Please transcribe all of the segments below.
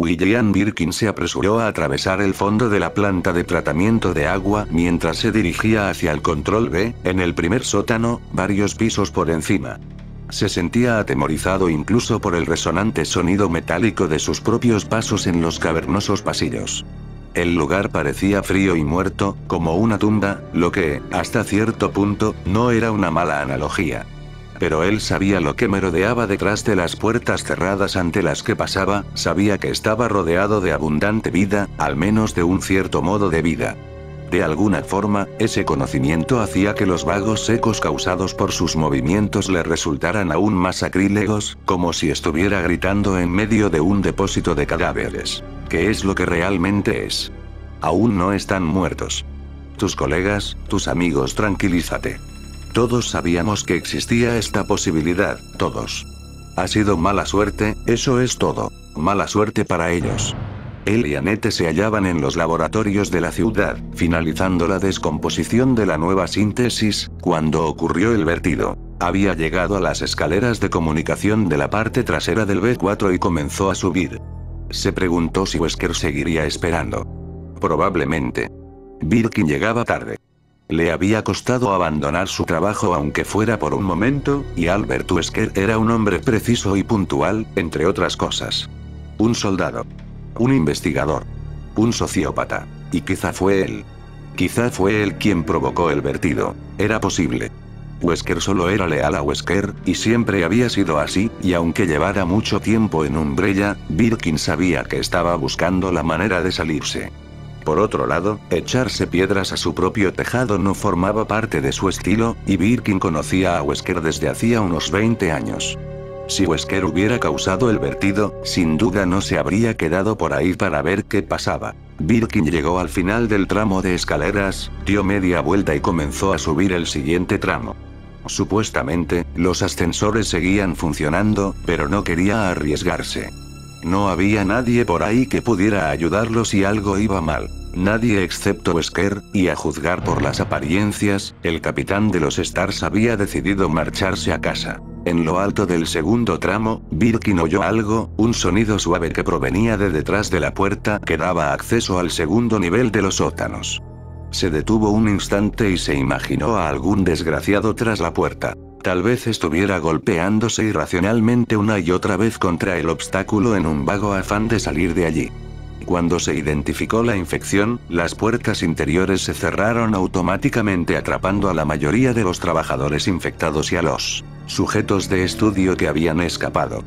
William Birkin se apresuró a atravesar el fondo de la planta de tratamiento de agua mientras se dirigía hacia el control B, en el primer sótano, varios pisos por encima. Se sentía atemorizado incluso por el resonante sonido metálico de sus propios pasos en los cavernosos pasillos. El lugar parecía frío y muerto, como una tumba, lo que, hasta cierto punto, no era una mala analogía. Pero él sabía lo que merodeaba detrás de las puertas cerradas ante las que pasaba, sabía que estaba rodeado de abundante vida, al menos de un cierto modo de vida. De alguna forma, ese conocimiento hacía que los vagos ecos causados por sus movimientos le resultaran aún más sacrílegos, como si estuviera gritando en medio de un depósito de cadáveres. ¿Qué es lo que realmente es? Aún no están muertos. Tus colegas, tus amigos, tranquilízate. Todos sabíamos que existía esta posibilidad, todos. Ha sido mala suerte, eso es todo. Mala suerte para ellos. Él y Annette se hallaban en los laboratorios de la ciudad, finalizando la descomposición de la nueva síntesis, cuando ocurrió el vertido. Había llegado a las escaleras de comunicación de la parte trasera del B4 y comenzó a subir. Se preguntó si Wesker seguiría esperando. Probablemente. Birkin llegaba tarde. Le había costado abandonar su trabajo aunque fuera por un momento, y Albert Wesker era un hombre preciso y puntual, entre otras cosas. Un soldado. Un investigador. Un sociópata. Y quizá fue él. Quizá fue él quien provocó el vertido. Era posible. Wesker solo era leal a Wesker, y siempre había sido así, y aunque llevara mucho tiempo en Umbrella, Birkin sabía que estaba buscando la manera de salirse. Por otro lado, echarse piedras a su propio tejado no formaba parte de su estilo, y Birkin conocía a Wesker desde hacía unos 20 años. Si Wesker hubiera causado el vertido, sin duda no se habría quedado por ahí para ver qué pasaba. Birkin llegó al final del tramo de escaleras, dio media vuelta y comenzó a subir el siguiente tramo. Supuestamente, los ascensores seguían funcionando, pero no quería arriesgarse. No había nadie por ahí que pudiera ayudarlo si algo iba mal. Nadie excepto Wesker, y a juzgar por las apariencias, el capitán de los Stars había decidido marcharse a casa. En lo alto del segundo tramo, Birkin oyó algo, un sonido suave que provenía de detrás de la puerta que daba acceso al segundo nivel de los sótanos. Se detuvo un instante y se imaginó a algún desgraciado tras la puerta. Tal vez estuviera golpeándose irracionalmente una y otra vez contra el obstáculo en un vago afán de salir de allí. Cuando se identificó la infección, las puertas interiores se cerraron automáticamente atrapando a la mayoría de los trabajadores infectados y a los sujetos de estudio que habían escapado.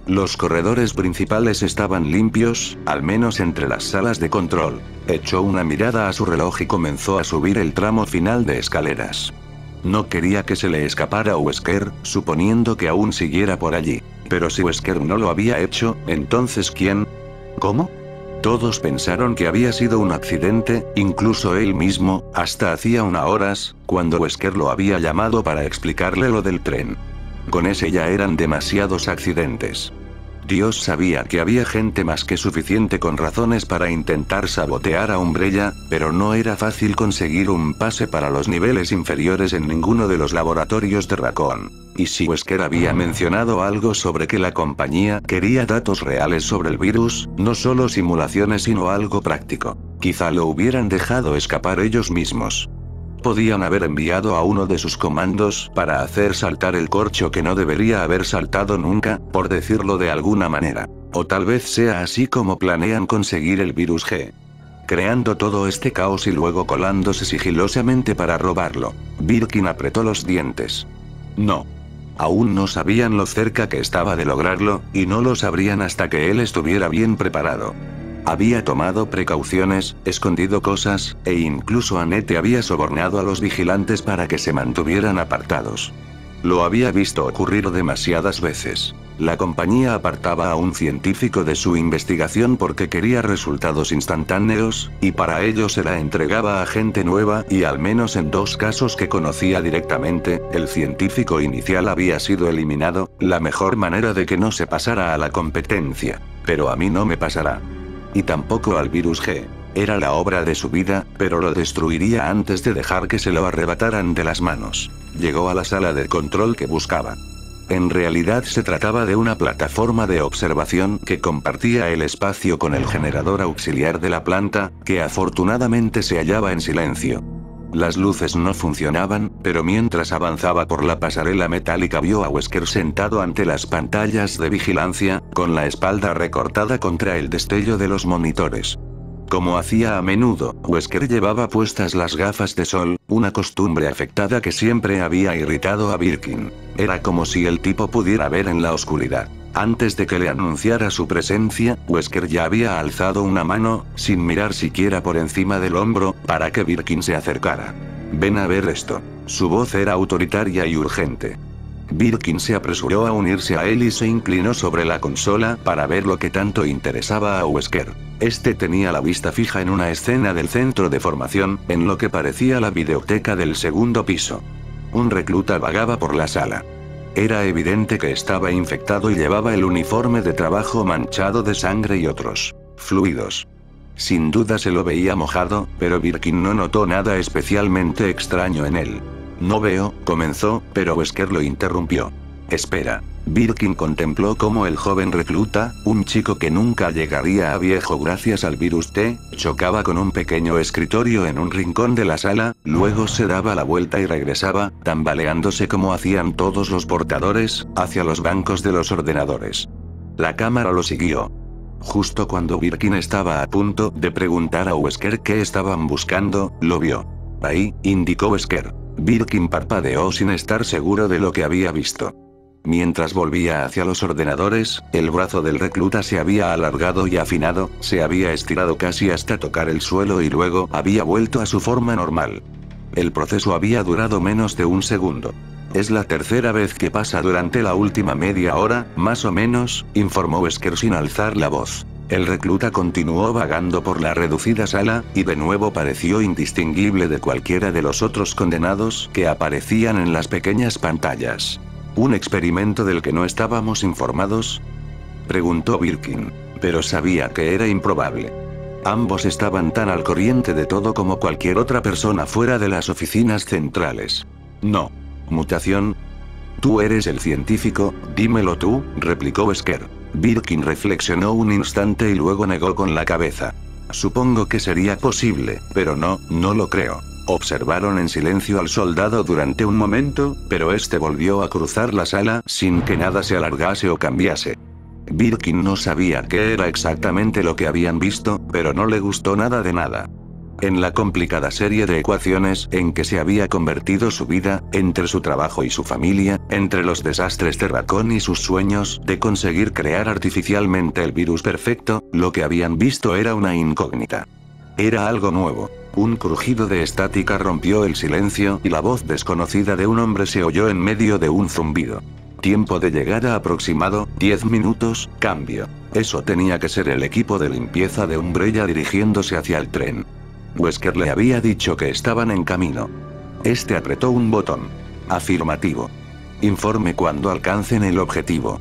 Los corredores principales estaban limpios, al menos entre las salas de control. Echó una mirada a su reloj y comenzó a subir el tramo final de escaleras. No quería que se le escapara a Wesker, suponiendo que aún siguiera por allí. Pero si Wesker no lo había hecho, entonces ¿quién? ¿Cómo? Todos pensaron que había sido un accidente, incluso él mismo, hasta hacía unas horas, cuando Wesker lo había llamado para explicarle lo del tren. Con ese ya eran demasiados accidentes. Dios sabía que había gente más que suficiente con razones para intentar sabotear a Umbrella, pero no era fácil conseguir un pase para los niveles inferiores en ninguno de los laboratorios de Raccoon. Y si Wesker había mencionado algo sobre que la compañía quería datos reales sobre el virus, no solo simulaciones sino algo práctico, quizá lo hubieran dejado escapar ellos mismos. Podían haber enviado a uno de sus comandos para hacer saltar el corcho que no debería haber saltado nunca, por decirlo de alguna manera. O tal vez sea así como planean conseguir el virus G. Creando todo este caos y luego colándose sigilosamente para robarlo. Birkin apretó los dientes. No. Aún no sabían lo cerca que estaba de lograrlo, y no lo sabrían hasta que él estuviera bien preparado. Había tomado precauciones, escondido cosas, e incluso Annette había sobornado a los vigilantes para que se mantuvieran apartados. Lo había visto ocurrir demasiadas veces. La compañía apartaba a un científico de su investigación porque quería resultados instantáneos, y para ello se la entregaba a gente nueva, y al menos en 2 casos que conocía directamente, el científico inicial había sido eliminado, la mejor manera de que no se pasara a la competencia. Pero a mí no me pasará. Y tampoco al virus G. Era la obra de su vida, pero lo destruiría antes de dejar que se lo arrebataran de las manos. Llegó a la sala de control que buscaba. En realidad se trataba de una plataforma de observación que compartía el espacio con el generador auxiliar de la planta, que afortunadamente se hallaba en silencio. Las luces no funcionaban, pero mientras avanzaba por la pasarela metálica vio a Wesker sentado ante las pantallas de vigilancia, con la espalda recortada contra el destello de los monitores. Como hacía a menudo, Wesker llevaba puestas las gafas de sol, una costumbre afectada que siempre había irritado a Birkin. Era como si el tipo pudiera ver en la oscuridad. Antes de que le anunciara su presencia, Wesker ya había alzado una mano, sin mirar siquiera por encima del hombro, para que Birkin se acercara. «Ven a ver esto». Su voz era autoritaria y urgente. Birkin se apresuró a unirse a él y se inclinó sobre la consola para ver lo que tanto interesaba a Wesker. Este tenía la vista fija en una escena del centro de formación, en lo que parecía la videoteca del segundo piso. Un recluta vagaba por la sala. Era evidente que estaba infectado y llevaba el uniforme de trabajo manchado de sangre y otros fluidos. Sin duda se lo veía mojado, pero Birkin no notó nada especialmente extraño en él. «No veo», comenzó, pero Wesker lo interrumpió. «Espera». Birkin contempló cómo el joven recluta, un chico que nunca llegaría a viejo gracias al virus T, chocaba con un pequeño escritorio en un rincón de la sala, luego se daba la vuelta y regresaba, tambaleándose como hacían todos los portadores, hacia los bancos de los ordenadores. La cámara lo siguió. Justo cuando Birkin estaba a punto de preguntar a Wesker qué estaban buscando, lo vio. «Ahí», indicó Wesker. Birkin parpadeó sin estar seguro de lo que había visto. Mientras volvía hacia los ordenadores, el brazo del recluta se había alargado y afinado, se había estirado casi hasta tocar el suelo y luego había vuelto a su forma normal. El proceso había durado menos de un segundo. «Es la tercera vez que pasa durante la última media hora, más o menos», informó Wesker sin alzar la voz. El recluta continuó vagando por la reducida sala, y de nuevo pareció indistinguible de cualquiera de los otros condenados que aparecían en las pequeñas pantallas. ¿Un experimento del que no estábamos informados?, preguntó Birkin, pero sabía que era improbable. Ambos estaban tan al corriente de todo como cualquier otra persona fuera de las oficinas centrales. «No. ¿Mutación? Tú eres el científico, dímelo tú», replicó Wesker. Birkin reflexionó un instante y luego negó con la cabeza. «Supongo que sería posible, pero no lo creo». Observaron en silencio al soldado durante un momento, pero este volvió a cruzar la sala sin que nada se alargase o cambiase. Birkin no sabía qué era exactamente lo que habían visto, pero no le gustó nada de nada. En la complicada serie de ecuaciones en que se había convertido su vida, entre su trabajo y su familia, entre los desastres de Raccoon y sus sueños de conseguir crear artificialmente el virus perfecto, lo que habían visto era una incógnita. Era algo nuevo. Un crujido de estática rompió el silencio y la voz desconocida de un hombre se oyó en medio de un zumbido. Tiempo de llegada aproximado, 10 minutos, cambio. Eso tenía que ser el equipo de limpieza de Umbrella dirigiéndose hacia el tren. Wesker le había dicho que estaban en camino. Este apretó un botón. Afirmativo. Informe cuando alcancen el objetivo.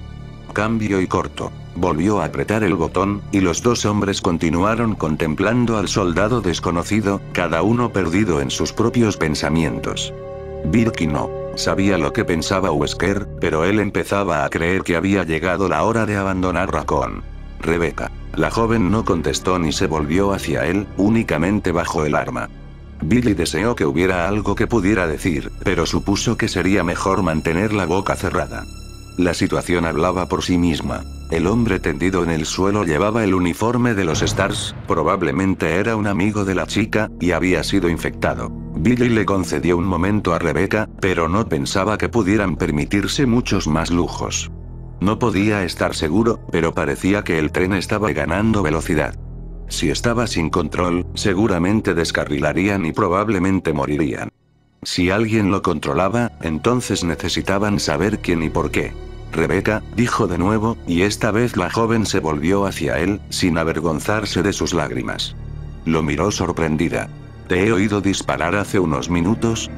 Cambio y corto. Volvió a apretar el botón, y los dos hombres continuaron contemplando al soldado desconocido, cada uno perdido en sus propios pensamientos. Birkin no sabía lo que pensaba Wesker, pero él empezaba a creer que había llegado la hora de abandonar Raccoon. «Rebecca». La joven no contestó ni se volvió hacia él, únicamente bajó el arma. Billy deseó que hubiera algo que pudiera decir, pero supuso que sería mejor mantener la boca cerrada. La situación hablaba por sí misma. El hombre tendido en el suelo llevaba el uniforme de los Stars, probablemente era un amigo de la chica, y había sido infectado. Billy le concedió un momento a Rebecca, pero no pensaba que pudieran permitirse muchos más lujos. No podía estar seguro, pero parecía que el tren estaba ganando velocidad. Si estaba sin control, seguramente descarrilarían y probablemente morirían. Si alguien lo controlaba, entonces necesitaban saber quién y por qué. «Rebecca», dijo de nuevo, y esta vez la joven se volvió hacia él, sin avergonzarse de sus lágrimas. Lo miró sorprendida. «¿Te he oído disparar hace unos minutos?»,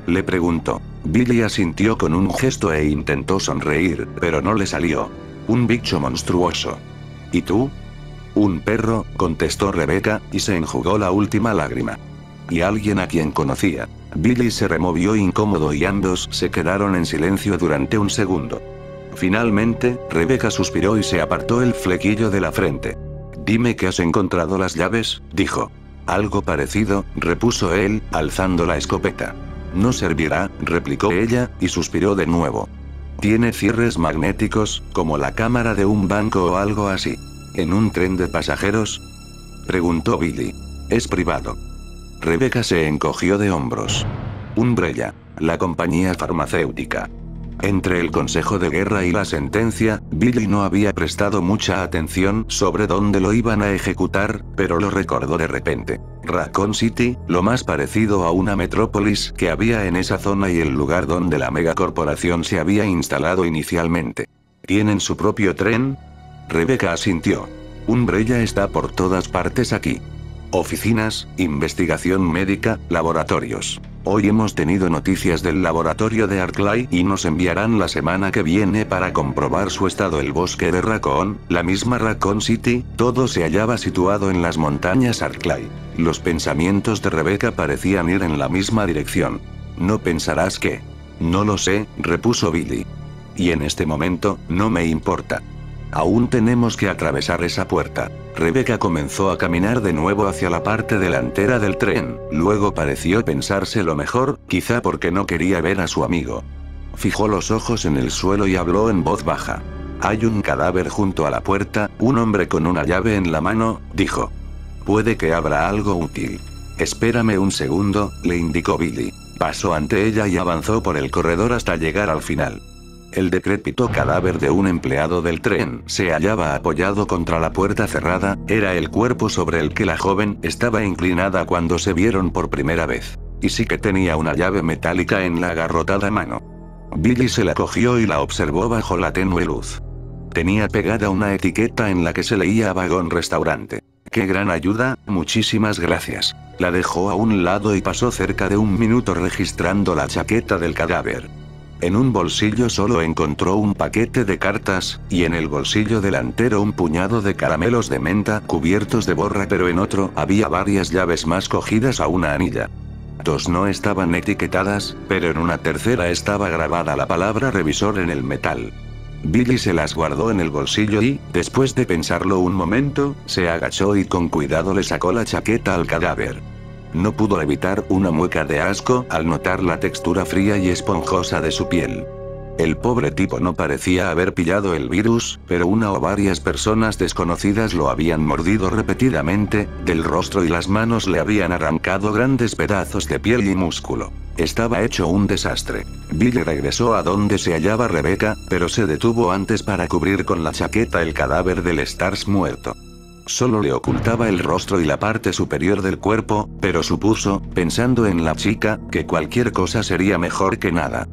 le preguntó. Billy asintió con un gesto e intentó sonreír, pero no le salió. «Un bicho monstruoso». «¿Y tú?». «Un perro», contestó Rebecca, y se enjugó la última lágrima. «Y alguien a quien conocía». Billy se removió incómodo y ambos se quedaron en silencio durante un segundo. Finalmente, Rebeca suspiró y se apartó el flequillo de la frente. Dime que has encontrado las llaves, dijo. Algo parecido, repuso él, alzando la escopeta. No servirá, replicó ella, y suspiró de nuevo. Tiene cierres magnéticos, como la cámara de un banco o algo así. ¿En un tren de pasajeros?, preguntó Billy. Es privado. Rebeca se encogió de hombros. Umbrella, la compañía farmacéutica. Entre el consejo de guerra y la sentencia, Billy no había prestado mucha atención sobre dónde lo iban a ejecutar, pero lo recordó de repente. Raccoon City, lo más parecido a una metrópolis que había en esa zona y el lugar donde la megacorporación se había instalado inicialmente. ¿Tienen su propio tren? Rebeca asintió. Umbrella está por todas partes aquí. Oficinas, investigación médica, laboratorios. Hoy hemos tenido noticias del laboratorio de Arclay y nos enviarán la semana que viene para comprobar su estado. El bosque de Raccoon, la misma Raccoon City, todo se hallaba situado en las montañas Arclay. Los pensamientos de Rebeca parecían ir en la misma dirección. ¿No pensarás que? No lo sé, repuso Billy. Y en este momento, no me importa. Aún tenemos que atravesar esa puerta. Rebeca comenzó a caminar de nuevo hacia la parte delantera del tren, luego pareció pensárselo mejor, quizá porque no quería ver a su amigo. Fijó los ojos en el suelo y habló en voz baja. Hay un cadáver junto a la puerta, un hombre con una llave en la mano, dijo. Puede que abra algo útil. Espérame un segundo, le indicó Billy. Pasó ante ella y avanzó por el corredor hasta llegar al final. El decrépito cadáver de un empleado del tren se hallaba apoyado contra la puerta cerrada, era el cuerpo sobre el que la joven estaba inclinada cuando se vieron por primera vez. Y sí que tenía una llave metálica en la agarrotada mano. Billy se la cogió y la observó bajo la tenue luz. Tenía pegada una etiqueta en la que se leía Vagón Restaurante. ¡Qué gran ayuda! Muchísimas gracias. La dejó a un lado y pasó cerca de un minuto registrando la chaqueta del cadáver. En un bolsillo solo encontró un paquete de cartas, y en el bolsillo delantero un puñado de caramelos de menta cubiertos de borra, pero en otro había varias llaves más cogidas a una anilla. Dos no estaban etiquetadas, pero en una tercera estaba grabada la palabra revisor en el metal. Billy se las guardó en el bolsillo y, después de pensarlo un momento, se agachó y con cuidado le sacó la chaqueta al cadáver. No pudo evitar una mueca de asco al notar la textura fría y esponjosa de su piel. El pobre tipo no parecía haber pillado el virus, pero una o varias personas desconocidas lo habían mordido repetidamente, del rostro y las manos le habían arrancado grandes pedazos de piel y músculo. Estaba hecho un desastre. Billy regresó a donde se hallaba Rebeca, pero se detuvo antes para cubrir con la chaqueta el cadáver del Stars muerto. Solo le ocultaba el rostro y la parte superior del cuerpo, pero supuso, pensando en la chica, que cualquier cosa sería mejor que nada.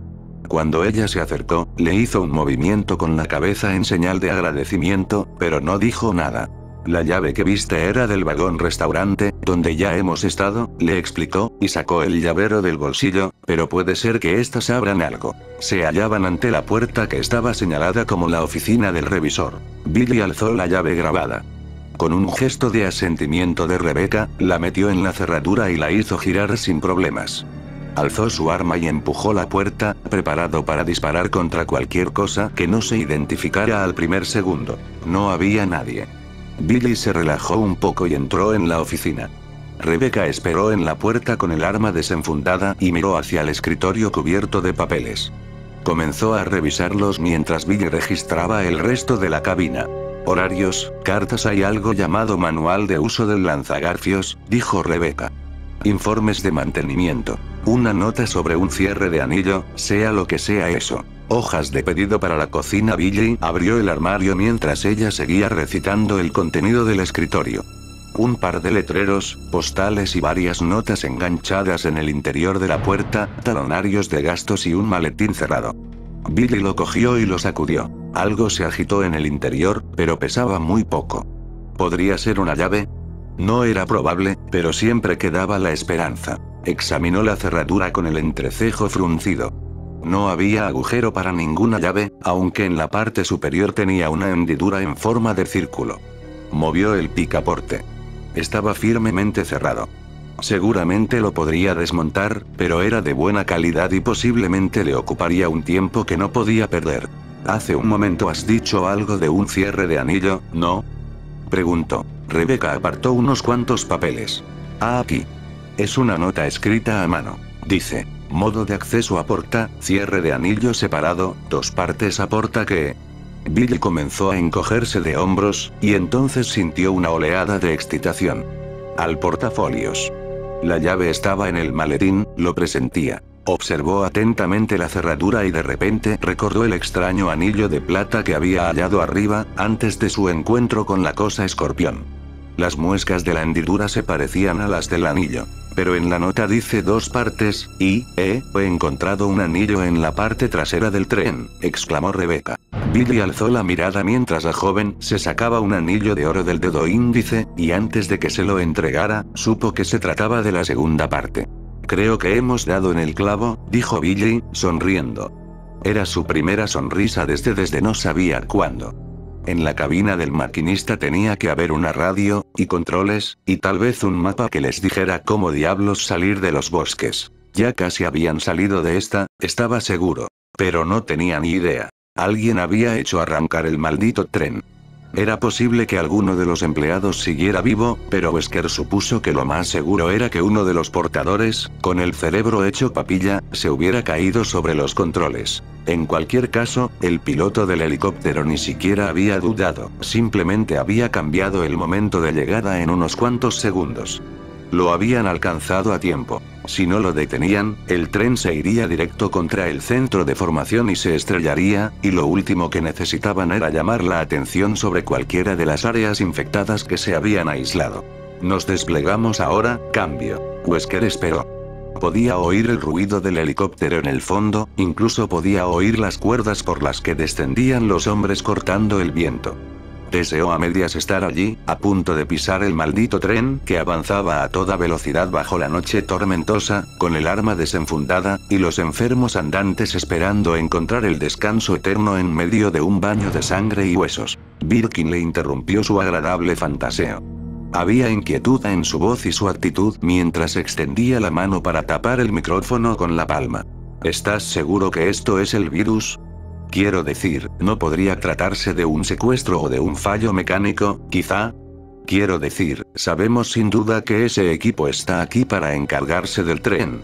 Cuando ella se acercó, le hizo un movimiento con la cabeza en señal de agradecimiento, pero no dijo nada. La llave que viste era del vagón restaurante, donde ya hemos estado, le explicó, y sacó el llavero del bolsillo, pero puede ser que estas abran algo. Se hallaban ante la puerta que estaba señalada como la oficina del revisor. Billy alzó la llave grabada. Con un gesto de asentimiento de Rebeca, la metió en la cerradura y la hizo girar sin problemas. Alzó su arma y empujó la puerta, preparado para disparar contra cualquier cosa que no se identificara al primer segundo. No había nadie. Billy se relajó un poco y entró en la oficina. Rebeca esperó en la puerta con el arma desenfundada y miró hacia el escritorio cubierto de papeles. Comenzó a revisarlos mientras Billy registraba el resto de la cabina. Horarios, cartas, hay algo llamado manual de uso del lanzagarfios, dijo Rebeca. Informes de mantenimiento. Una nota sobre un cierre de anillo, sea lo que sea eso. Hojas de pedido para la cocina. Billy abrió el armario mientras ella seguía recitando el contenido del escritorio. Un par de letreros, postales y varias notas enganchadas en el interior de la puerta, talonarios de gastos y un maletín cerrado. Billy lo cogió y lo sacudió. Algo se agitó en el interior, pero pesaba muy poco. ¿Podría ser una llave? No era probable, pero siempre quedaba la esperanza. Examinó la cerradura con el entrecejo fruncido. No había agujero para ninguna llave, aunque en la parte superior tenía una hendidura en forma de círculo. Movió el picaporte. Estaba firmemente cerrado. Seguramente lo podría desmontar, pero era de buena calidad y posiblemente le ocuparía un tiempo que no podía perder. Hace un momento has dicho algo de un cierre de anillo, ¿no? Preguntó. Rebecca apartó unos cuantos papeles. Ah, aquí. Es una nota escrita a mano. Dice: modo de acceso a porta, cierre de anillo separado, 2 partes a porta que... Billy comenzó a encogerse de hombros, y entonces sintió una oleada de excitación. Al portafolios. La llave estaba en el maletín, lo presentía. Observó atentamente la cerradura y de repente recordó el extraño anillo de plata que había hallado arriba, antes de su encuentro con la cosa escorpión. Las muescas de la hendidura se parecían a las del anillo. Pero en la nota dice 2 partes, y, he encontrado un anillo en la parte trasera del tren, exclamó Rebecca. Billy alzó la mirada mientras la joven se sacaba un anillo de oro del dedo índice, y antes de que se lo entregara, supo que se trataba de la segunda parte. Creo que hemos dado en el clavo, dijo Billy, sonriendo. Era su primera sonrisa desde no sabía cuándo. En la cabina del maquinista tenía que haber una radio, y controles, y tal vez un mapa que les dijera cómo diablos salir de los bosques. Ya casi habían salido de esta, estaba seguro. Pero no tenía ni idea. Alguien había hecho arrancar el maldito tren. Era posible que alguno de los empleados siguiera vivo, pero Wesker supuso que lo más seguro era que uno de los portadores, con el cerebro hecho papilla, se hubiera caído sobre los controles. En cualquier caso, el piloto del helicóptero ni siquiera había dudado, simplemente había cambiado el momento de llegada en unos cuantos segundos. Lo habían alcanzado a tiempo. Si no lo detenían, el tren se iría directo contra el centro de formación y se estrellaría, y lo último que necesitaban era llamar la atención sobre cualquiera de las áreas infectadas que se habían aislado. Nos desplegamos ahora, cambio. Wesker esperó. Podía oír el ruido del helicóptero en el fondo, incluso podía oír las cuerdas por las que descendían los hombres cortando el viento. Deseó a medias estar allí, a punto de pisar el maldito tren que avanzaba a toda velocidad bajo la noche tormentosa, con el arma desenfundada, y los enfermos andantes esperando encontrar el descanso eterno en medio de un baño de sangre y huesos. Birkin le interrumpió su agradable fantaseo. Había inquietud en su voz y su actitud mientras extendía la mano para tapar el micrófono con la palma. ¿Estás seguro que esto es el virus? Quiero decir, ¿no podría tratarse de un secuestro o de un fallo mecánico, quizá? Quiero decir, sabemos sin duda que ese equipo está aquí para encargarse del tren.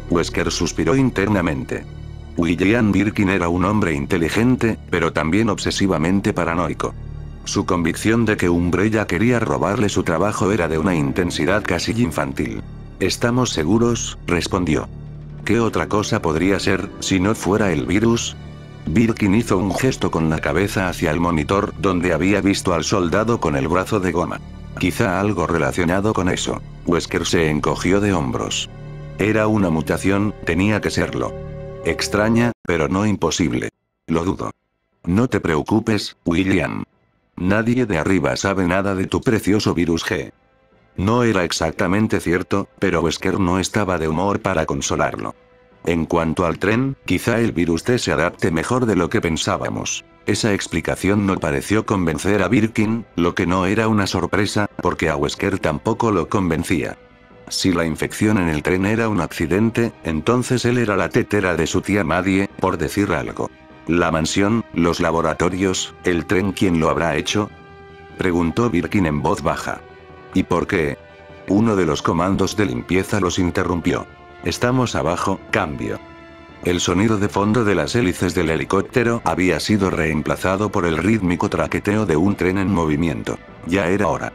Wesker suspiró internamente. William Birkin era un hombre inteligente, pero también obsesivamente paranoico. Su convicción de que Umbrella quería robarle su trabajo era de una intensidad casi infantil. ¿Estamos seguros?, respondió. ¿Qué otra cosa podría ser, si no fuera el virus? Birkin hizo un gesto con la cabeza hacia el monitor donde había visto al soldado con el brazo de goma. Quizá algo relacionado con eso. Wesker se encogió de hombros. Era una mutación, tenía que serlo. Extraña, pero no imposible. Lo dudo. No te preocupes, William. Nadie de arriba sabe nada de tu precioso virus G. No era exactamente cierto, pero Wesker no estaba de humor para consolarlo. En cuanto al tren, quizá el virus T se adapte mejor de lo que pensábamos. Esa explicación no pareció convencer a Birkin, lo que no era una sorpresa, porque a Wesker tampoco lo convencía. Si la infección en el tren era un accidente, entonces él era la tetera de su tía Maddie, por decir algo. ¿La mansión, los laboratorios, el tren quién lo habrá hecho? Preguntó Birkin en voz baja. ¿Y por qué? Uno de los comandos de limpieza los interrumpió. Estamos abajo, cambio. El sonido de fondo de las hélices del helicóptero había sido reemplazado por el rítmico traqueteo de un tren en movimiento. Ya era hora.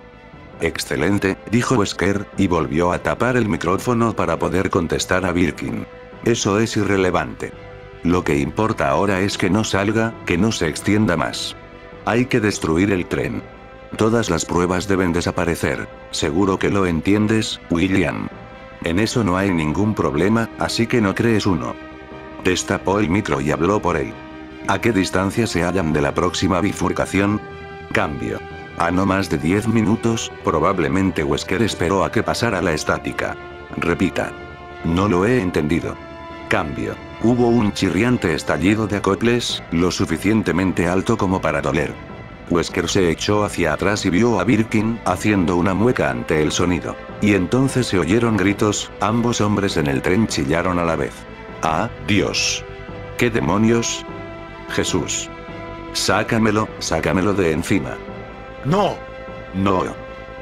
Excelente, dijo Wesker, y volvió a tapar el micrófono para poder contestar a Birkin. Eso es irrelevante. Lo que importa ahora es que no salga, que no se extienda más. Hay que destruir el tren. Todas las pruebas deben desaparecer. Seguro que lo entiendes, William. En eso no hay ningún problema, así que no crees uno. Destapó el micro y habló por él. ¿A qué distancia se hallan de la próxima bifurcación? Cambio. A no más de 10 minutos, probablemente Wesker esperó a que pasara la estática. Repita. No lo he entendido. Cambio. Hubo un chirriante estallido de acoples, lo suficientemente alto como para doler. Wesker se echó hacia atrás y vio a Birkin haciendo una mueca ante el sonido. Y entonces se oyeron gritos, ambos hombres en el tren chillaron a la vez. ¡Ah, Dios! ¿Qué demonios? Jesús. Sácamelo de encima. ¡No! No.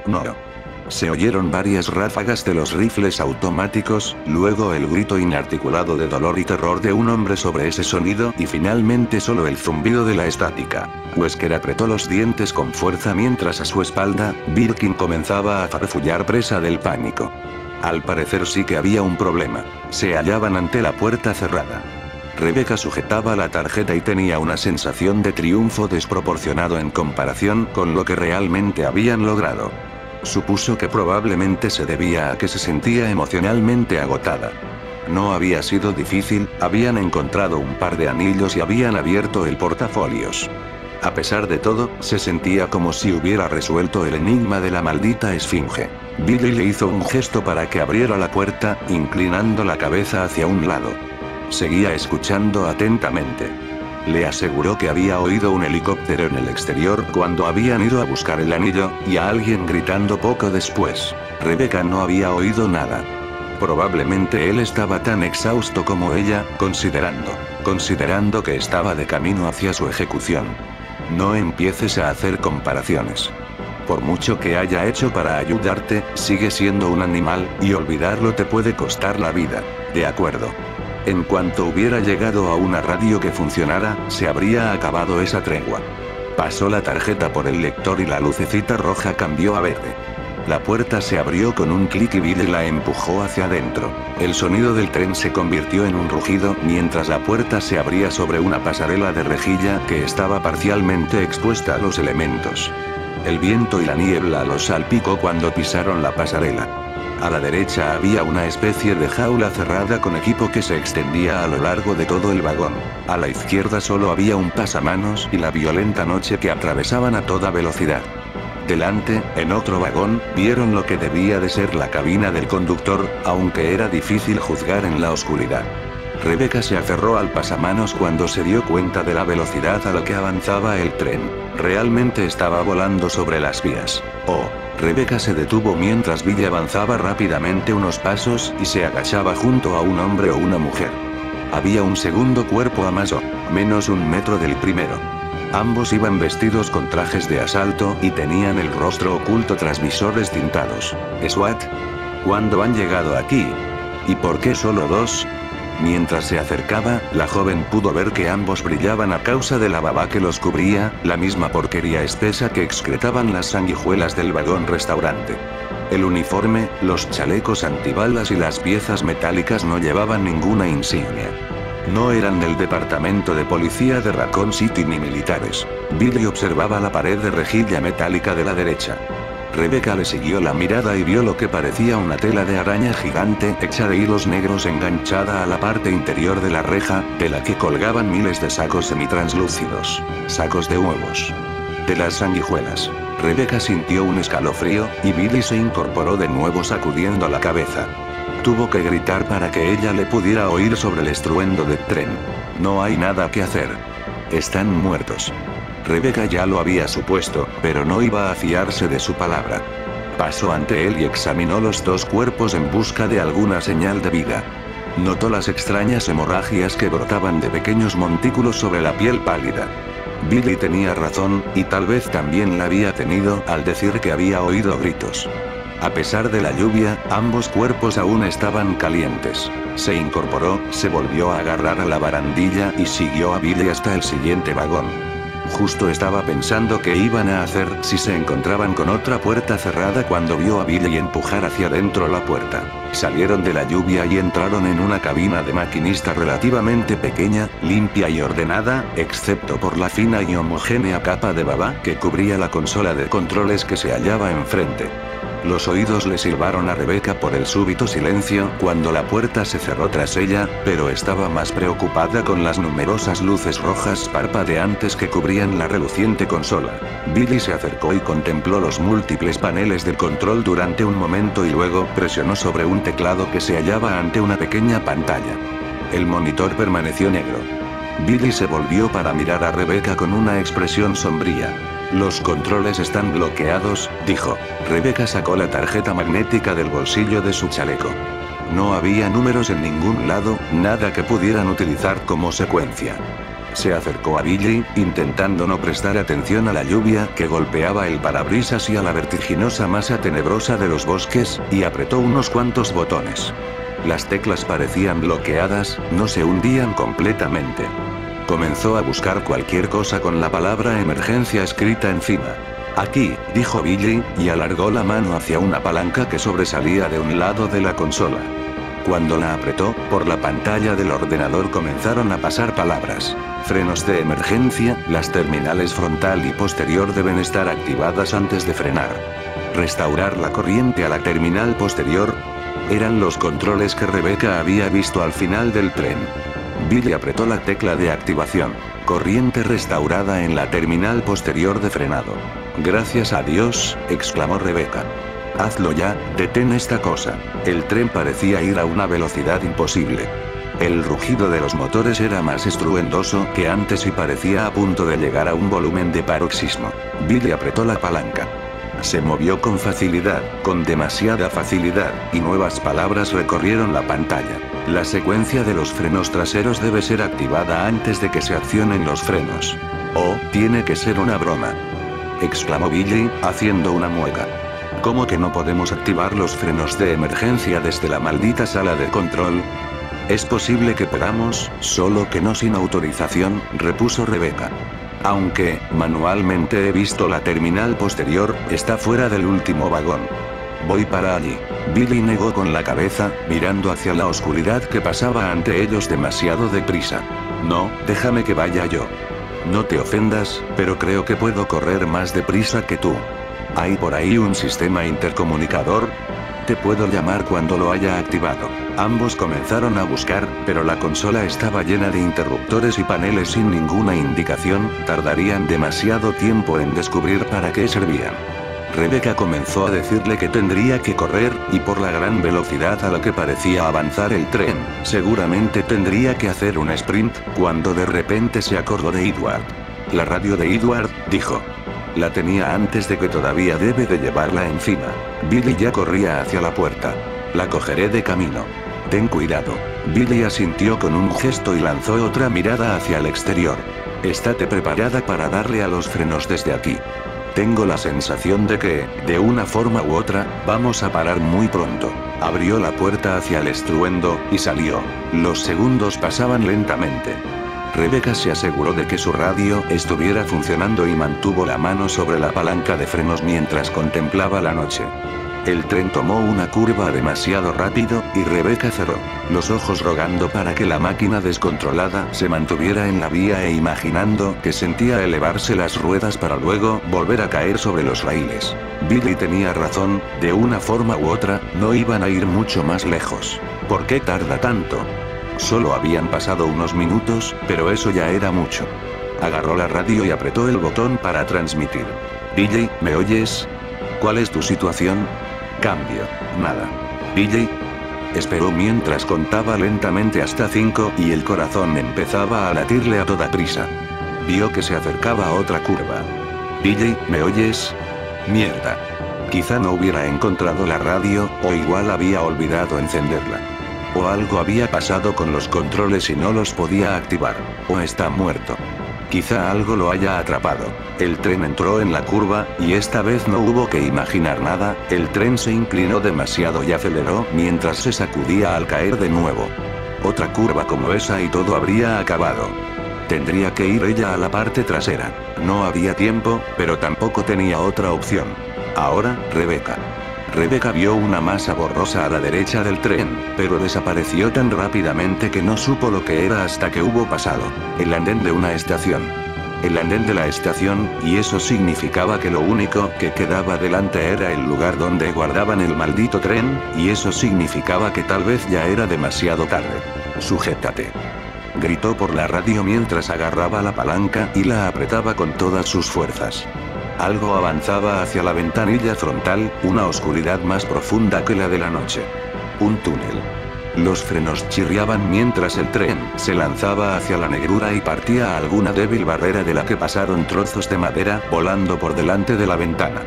No. Se oyeron varias ráfagas de los rifles automáticos, luego el grito inarticulado de dolor y terror de un hombre sobre ese sonido y finalmente solo el zumbido de la estática. Wesker apretó los dientes con fuerza mientras a su espalda, Birkin comenzaba a farfullar presa del pánico. Al parecer sí que había un problema. Se hallaban ante la puerta cerrada. Rebecca sujetaba la tarjeta y tenía una sensación de triunfo desproporcionado en comparación con lo que realmente habían logrado. Supuso que probablemente se debía a que se sentía emocionalmente agotada. No había sido difícil, habían encontrado un par de anillos y habían abierto el portafolios. A pesar de todo, se sentía como si hubiera resuelto el enigma de la maldita esfinge. Billy le hizo un gesto para que abriera la puerta, inclinando la cabeza hacia un lado. Seguía escuchando atentamente. Le aseguró que había oído un helicóptero en el exterior cuando habían ido a buscar el anillo, y a alguien gritando poco después. Rebecca no había oído nada. Probablemente él estaba tan exhausto como ella, considerando que estaba de camino hacia su ejecución. No empieces a hacer comparaciones. Por mucho que haya hecho para ayudarte, sigue siendo un animal, y olvidarlo te puede costar la vida. De acuerdo. En cuanto hubiera llegado a una radio que funcionara, se habría acabado esa tregua. Pasó la tarjeta por el lector y la lucecita roja cambió a verde. La puerta se abrió con un clic y Billy la empujó hacia adentro. El sonido del tren se convirtió en un rugido mientras la puerta se abría sobre una pasarela de rejilla que estaba parcialmente expuesta a los elementos. El viento y la niebla los salpicó cuando pisaron la pasarela. A la derecha había una especie de jaula cerrada con equipo que se extendía a lo largo de todo el vagón. A la izquierda solo había un pasamanos y la violenta noche que atravesaban a toda velocidad. Delante, en otro vagón, vieron lo que debía de ser la cabina del conductor, aunque era difícil juzgar en la oscuridad. Rebecca se aferró al pasamanos cuando se dio cuenta de la velocidad a la que avanzaba el tren. Realmente estaba volando sobre las vías. Oh. Rebecca se detuvo mientras Billy avanzaba rápidamente unos pasos y se agachaba junto a un hombre o una mujer. Había un segundo cuerpo a más o menos 1 metro del primero. Ambos iban vestidos con trajes de asalto y tenían el rostro oculto tras visores tintados. ¿SWAT? ¿Cuándo han llegado aquí? ¿Y por qué solo 2? Mientras se acercaba, la joven pudo ver que ambos brillaban a causa de la baba que los cubría, la misma porquería espesa que excretaban las sanguijuelas del vagón restaurante. El uniforme, los chalecos antibalas y las piezas metálicas no llevaban ninguna insignia. No eran del departamento de policía de Raccoon City ni militares. Billy observaba la pared de rejilla metálica de la derecha. Rebecca le siguió la mirada y vio lo que parecía una tela de araña gigante hecha de hilos negros enganchada a la parte interior de la reja, de la que colgaban miles de sacos semitranslúcidos. Sacos de huevos. De las sanguijuelas. Rebecca sintió un escalofrío, y Billy se incorporó de nuevo sacudiendo la cabeza. Tuvo que gritar para que ella le pudiera oír sobre el estruendo del tren. No hay nada que hacer. Están muertos. Rebecca ya lo había supuesto, pero no iba a fiarse de su palabra. Pasó ante él y examinó los 2 cuerpos en busca de alguna señal de vida. Notó las extrañas hemorragias que brotaban de pequeños montículos sobre la piel pálida. Billy tenía razón, y tal vez también la había tenido al decir que había oído gritos. A pesar de la lluvia, ambos cuerpos aún estaban calientes. Se incorporó, se volvió a agarrar a la barandilla y siguió a Billy hasta el siguiente vagón. Justo estaba pensando qué iban a hacer si se encontraban con otra puerta cerrada cuando vio a Billy empujar hacia adentro la puerta. Salieron de la lluvia y entraron en una cabina de maquinista relativamente pequeña, limpia y ordenada, excepto por la fina y homogénea capa de baba que cubría la consola de controles que se hallaba enfrente. Los oídos le silbaron a Rebecca por el súbito silencio cuando la puerta se cerró tras ella, pero estaba más preocupada con las numerosas luces rojas parpadeantes que cubrían la reluciente consola. Billy se acercó y contempló los múltiples paneles del control durante un momento y luego presionó sobre un teclado que se hallaba ante una pequeña pantalla. El monitor permaneció negro. Billy se volvió para mirar a Rebecca con una expresión sombría. Los controles están bloqueados, dijo. Rebecca sacó la tarjeta magnética del bolsillo de su chaleco. No había números en ningún lado, nada que pudieran utilizar como secuencia. Se acercó a Billy, intentando no prestar atención a la lluvia que golpeaba el parabrisas y a la vertiginosa masa tenebrosa de los bosques, y apretó unos cuantos botones. Las teclas parecían bloqueadas, no se hundían completamente. Comenzó a buscar cualquier cosa con la palabra emergencia escrita encima. Aquí, dijo Billy, y alargó la mano hacia una palanca que sobresalía de un lado de la consola. Cuando la apretó, por la pantalla del ordenador comenzaron a pasar palabras. Frenos de emergencia, las terminales frontal y posterior deben estar activadas antes de frenar. Restaurar la corriente a la terminal posterior. Eran los controles que Rebecca había visto al final del tren. Billy apretó la tecla de activación. Corriente restaurada en la terminal posterior de frenado. Gracias a Dios, exclamó Rebecca. Hazlo ya, detén esta cosa. El tren parecía ir a una velocidad imposible. El rugido de los motores era más estruendoso que antes y parecía a punto de llegar a un volumen de paroxismo. Billy apretó la palanca. Se movió con facilidad, con demasiada facilidad, y nuevas palabras recorrieron la pantalla. La secuencia de los frenos traseros debe ser activada antes de que se accionen los frenos. Oh, tiene que ser una broma, exclamó Billy, haciendo una mueca. ¿Cómo que no podemos activar los frenos de emergencia desde la maldita sala de control? Es posible que podamos, solo que no sin autorización, repuso Rebecca. Aunque, manualmente he visto la terminal posterior, está fuera del último vagón. Voy para allí. Billy negó con la cabeza, mirando hacia la oscuridad que pasaba ante ellos demasiado deprisa. No, déjame que vaya yo. No te ofendas, pero creo que puedo correr más deprisa que tú. ¿Hay por ahí un sistema intercomunicador? Te puedo llamar cuando lo haya activado. Ambos comenzaron a buscar, pero la consola estaba llena de interruptores y paneles sin ninguna indicación, tardarían demasiado tiempo en descubrir para qué servían. Rebecca comenzó a decirle que tendría que correr, y por la gran velocidad a la que parecía avanzar el tren, seguramente tendría que hacer un sprint, cuando de repente se acordó de Edward. La radio de Edward, dijo. La tenía antes de que todavía debe de llevarla encima. Billy ya corría hacia la puerta. La cogeré de camino. Ten cuidado. Billy asintió con un gesto y lanzó otra mirada hacia el exterior. Estate preparada para darle a los frenos desde aquí. Tengo la sensación de que, de una forma u otra, vamos a parar muy pronto. Abrió la puerta hacia el estruendo, y salió. Los segundos pasaban lentamente. Rebecca se aseguró de que su radio estuviera funcionando y mantuvo la mano sobre la palanca de frenos mientras contemplaba la noche. El tren tomó una curva demasiado rápido, y Rebecca cerró los ojos rogando para que la máquina descontrolada se mantuviera en la vía e imaginando que sentía elevarse las ruedas para luego volver a caer sobre los raíles. Billy tenía razón, de una forma u otra, no iban a ir mucho más lejos. ¿Por qué tarda tanto? Solo habían pasado unos minutos, pero eso ya era mucho. Agarró la radio y apretó el botón para transmitir. Billy, ¿me oyes? ¿Cuál es tu situación? Cambio. Nada. Billy. Esperó mientras contaba lentamente hasta 5 y el corazón empezaba a latirle a toda prisa. Vio que se acercaba a otra curva. Billy, ¿me oyes? Mierda. Quizá no hubiera encontrado la radio, o igual había olvidado encenderla. O algo había pasado con los controles y no los podía activar. O está muerto. Quizá algo lo haya atrapado. El tren entró en la curva, y esta vez no hubo que imaginar nada, el tren se inclinó demasiado y aceleró mientras se sacudía al caer de nuevo. Otra curva como esa y todo habría acabado. Tendría que ir ella a la parte trasera. No había tiempo, pero tampoco tenía otra opción. Ahora, Rebecca. Rebecca vio una masa borrosa a la derecha del tren, pero desapareció tan rápidamente que no supo lo que era hasta que hubo pasado el andén de una estación. El andén de la estación, y eso significaba que lo único que quedaba delante era el lugar donde guardaban el maldito tren, y eso significaba que tal vez ya era demasiado tarde. Sujétate. Gritó por la radio mientras agarraba la palanca y la apretaba con todas sus fuerzas. Algo avanzaba hacia la ventanilla frontal, una oscuridad más profunda que la de la noche. Un túnel. Los frenos chirriaban mientras el tren se lanzaba hacia la negrura y partía a alguna débil barrera de la que pasaron trozos de madera volando por delante de la ventana.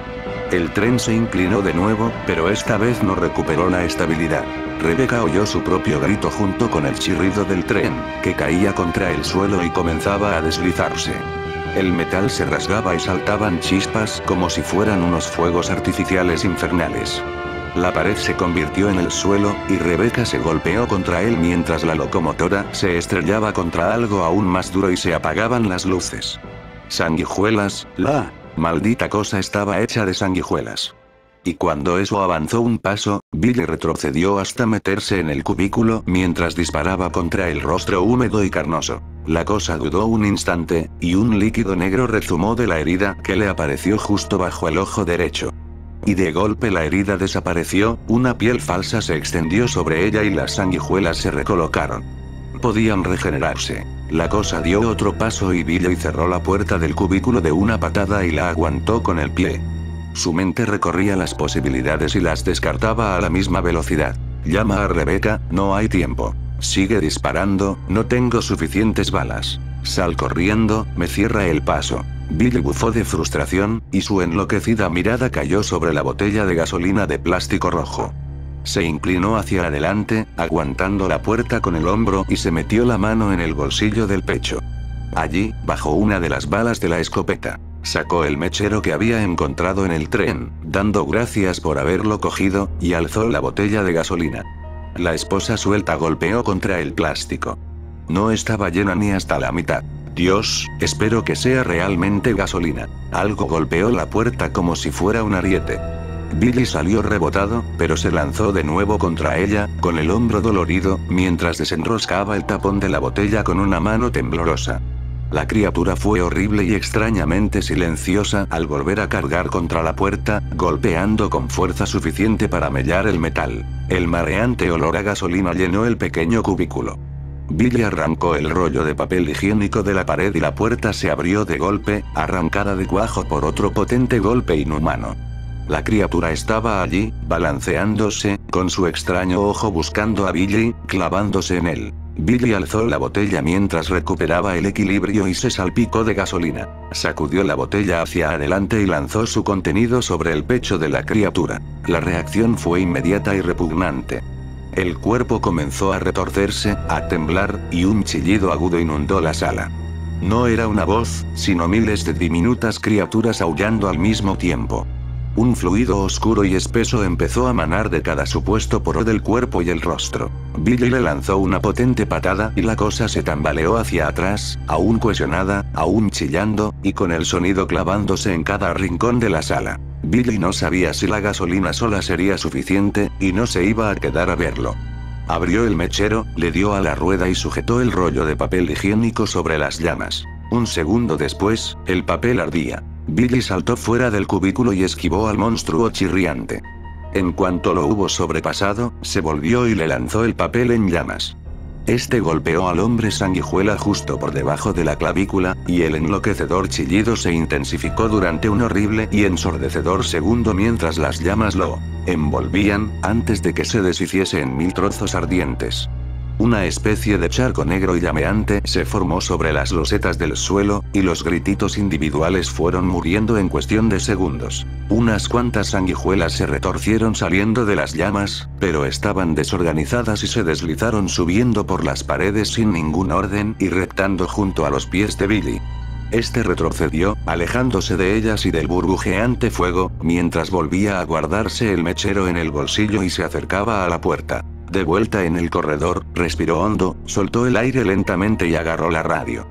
El tren se inclinó de nuevo, pero esta vez no recuperó la estabilidad. Rebeca oyó su propio grito junto con el chirrido del tren, que caía contra el suelo y comenzaba a deslizarse. El metal se rasgaba y saltaban chispas como si fueran unos fuegos artificiales infernales. La pared se convirtió en el suelo, y Rebeca se golpeó contra él mientras la locomotora se estrellaba contra algo aún más duro y se apagaban las luces. Sanguijuelas, la maldita cosa estaba hecha de sanguijuelas. Y cuando eso avanzó un paso, Billy retrocedió hasta meterse en el cubículo mientras disparaba contra el rostro húmedo y carnoso. La cosa dudó un instante, y un líquido negro rezumó de la herida que le apareció justo bajo el ojo derecho. Y de golpe la herida desapareció, una piel falsa se extendió sobre ella y las sanguijuelas se recolocaron. Podían regenerarse. La cosa dio otro paso y Billy cerró la puerta del cubículo de una patada y la aguantó con el pie. Su mente recorría las posibilidades y las descartaba a la misma velocidad. Llama a Rebeca, no hay tiempo. Sigue disparando, no tengo suficientes balas. Sal corriendo, me cierra el paso. Billy bufó de frustración, y su enloquecida mirada cayó sobre la botella de gasolina de plástico rojo. Se inclinó hacia adelante, aguantando la puerta con el hombro y se metió la mano en el bolsillo del pecho. Allí, bajo una de las balas de la escopeta, sacó el mechero que había encontrado en el tren, dando gracias por haberlo cogido, y alzó la botella de gasolina. La esposa suelta golpeó contra el plástico. No estaba llena ni hasta la mitad. Dios, espero que sea realmente gasolina. Algo golpeó la puerta como si fuera un ariete. Billy salió rebotado, pero se lanzó de nuevo contra ella, con el hombro dolorido, mientras desenroscaba el tapón de la botella con una mano temblorosa. La criatura fue horrible y extrañamente silenciosa al volver a cargar contra la puerta, golpeando con fuerza suficiente para mellar el metal. El mareante olor a gasolina llenó el pequeño cubículo. Billy arrancó el rollo de papel higiénico de la pared y la puerta se abrió de golpe, arrancada de cuajo por otro potente golpe inhumano. La criatura estaba allí, balanceándose, con su extraño ojo buscando a Billy, clavándose en él. Billy alzó la botella mientras recuperaba el equilibrio y se salpicó de gasolina. Sacudió la botella hacia adelante y lanzó su contenido sobre el pecho de la criatura. La reacción fue inmediata y repugnante. El cuerpo comenzó a retorcerse, a temblar, y un chillido agudo inundó la sala. No era una voz, sino miles de diminutas criaturas aullando al mismo tiempo. Un fluido oscuro y espeso empezó a manar de cada supuesto poro del cuerpo y el rostro. Billy le lanzó una potente patada y la cosa se tambaleó hacia atrás, aún cohesionada, aún chillando, y con el sonido clavándose en cada rincón de la sala. Billy no sabía si la gasolina sola sería suficiente, y no se iba a quedar a verlo. Abrió el mechero, le dio a la rueda y sujetó el rollo de papel higiénico sobre las llamas. Un segundo después, el papel ardía. Billy saltó fuera del cubículo y esquivó al monstruo chirriante. En cuanto lo hubo sobrepasado, se volvió y le lanzó el papel en llamas. Este golpeó al hombre sanguijuela justo por debajo de la clavícula, y el enloquecedor chillido se intensificó durante un horrible y ensordecedor segundo mientras las llamas lo envolvían, antes de que se deshiciese en mil trozos ardientes. Una especie de charco negro y llameante se formó sobre las losetas del suelo, y los grititos individuales fueron muriendo en cuestión de segundos. Unas cuantas sanguijuelas se retorcieron saliendo de las llamas, pero estaban desorganizadas y se deslizaron subiendo por las paredes sin ningún orden y reptando junto a los pies de Billy. Este retrocedió, alejándose de ellas y del burbujeante fuego, mientras volvía a guardarse el mechero en el bolsillo y se acercaba a la puerta. De vuelta en el corredor, respiró hondo, soltó el aire lentamente y agarró la radio.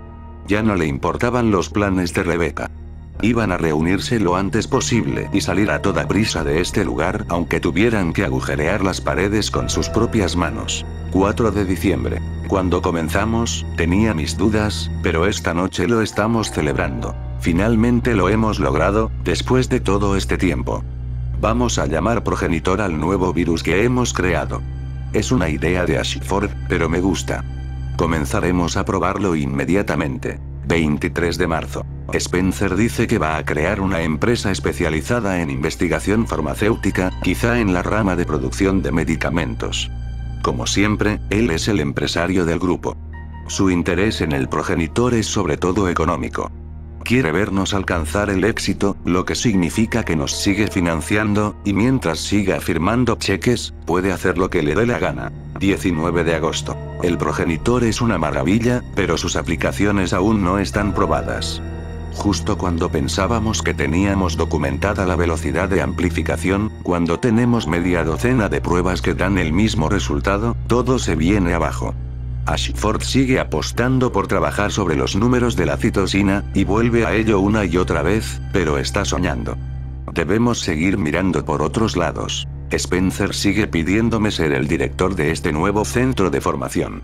Ya no le importaban los planes de Rebeca. Iban a reunirse lo antes posible y salir a toda prisa de este lugar, aunque tuvieran que agujerear las paredes con sus propias manos. 4 de diciembre. Cuando comenzamos, tenía mis dudas, pero esta noche lo estamos celebrando. Finalmente lo hemos logrado, después de todo este tiempo. Vamos a llamar progenitor al nuevo virus que hemos creado. Es una idea de Ashford, pero me gusta. Comenzaremos a probarlo inmediatamente. 23 de marzo. Spencer dice que va a crear una empresa especializada en investigación farmacéutica, quizá en la rama de producción de medicamentos. Como siempre, él es el empresario del grupo. Su interés en el progenitor es sobre todo económico. Quiere vernos alcanzar el éxito, lo que significa que nos sigue financiando, y mientras siga firmando cheques, puede hacer lo que le dé la gana. 19 de agosto. El progenitor es una maravilla, pero sus aplicaciones aún no están probadas. Justo cuando pensábamos que teníamos documentada la velocidad de amplificación, cuando tenemos media docena de pruebas que dan el mismo resultado, todo se viene abajo. Ashford sigue apostando por trabajar sobre los números de la citosina, y vuelve a ello una y otra vez, pero está soñando. Debemos seguir mirando por otros lados. Spencer sigue pidiéndome ser el director de este nuevo centro de formación.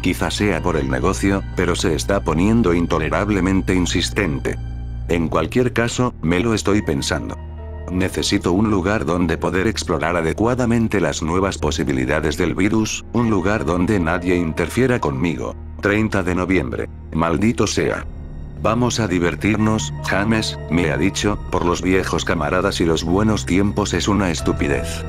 Quizá sea por el negocio, pero se está poniendo intolerablemente insistente. En cualquier caso, me lo estoy pensando. Necesito un lugar donde poder explorar adecuadamente las nuevas posibilidades del virus, un lugar donde nadie interfiera conmigo. 30 de noviembre. Maldito sea. Vamos a divertirnos, James, me ha dicho, por los viejos camaradas y los buenos tiempos es una estupidez.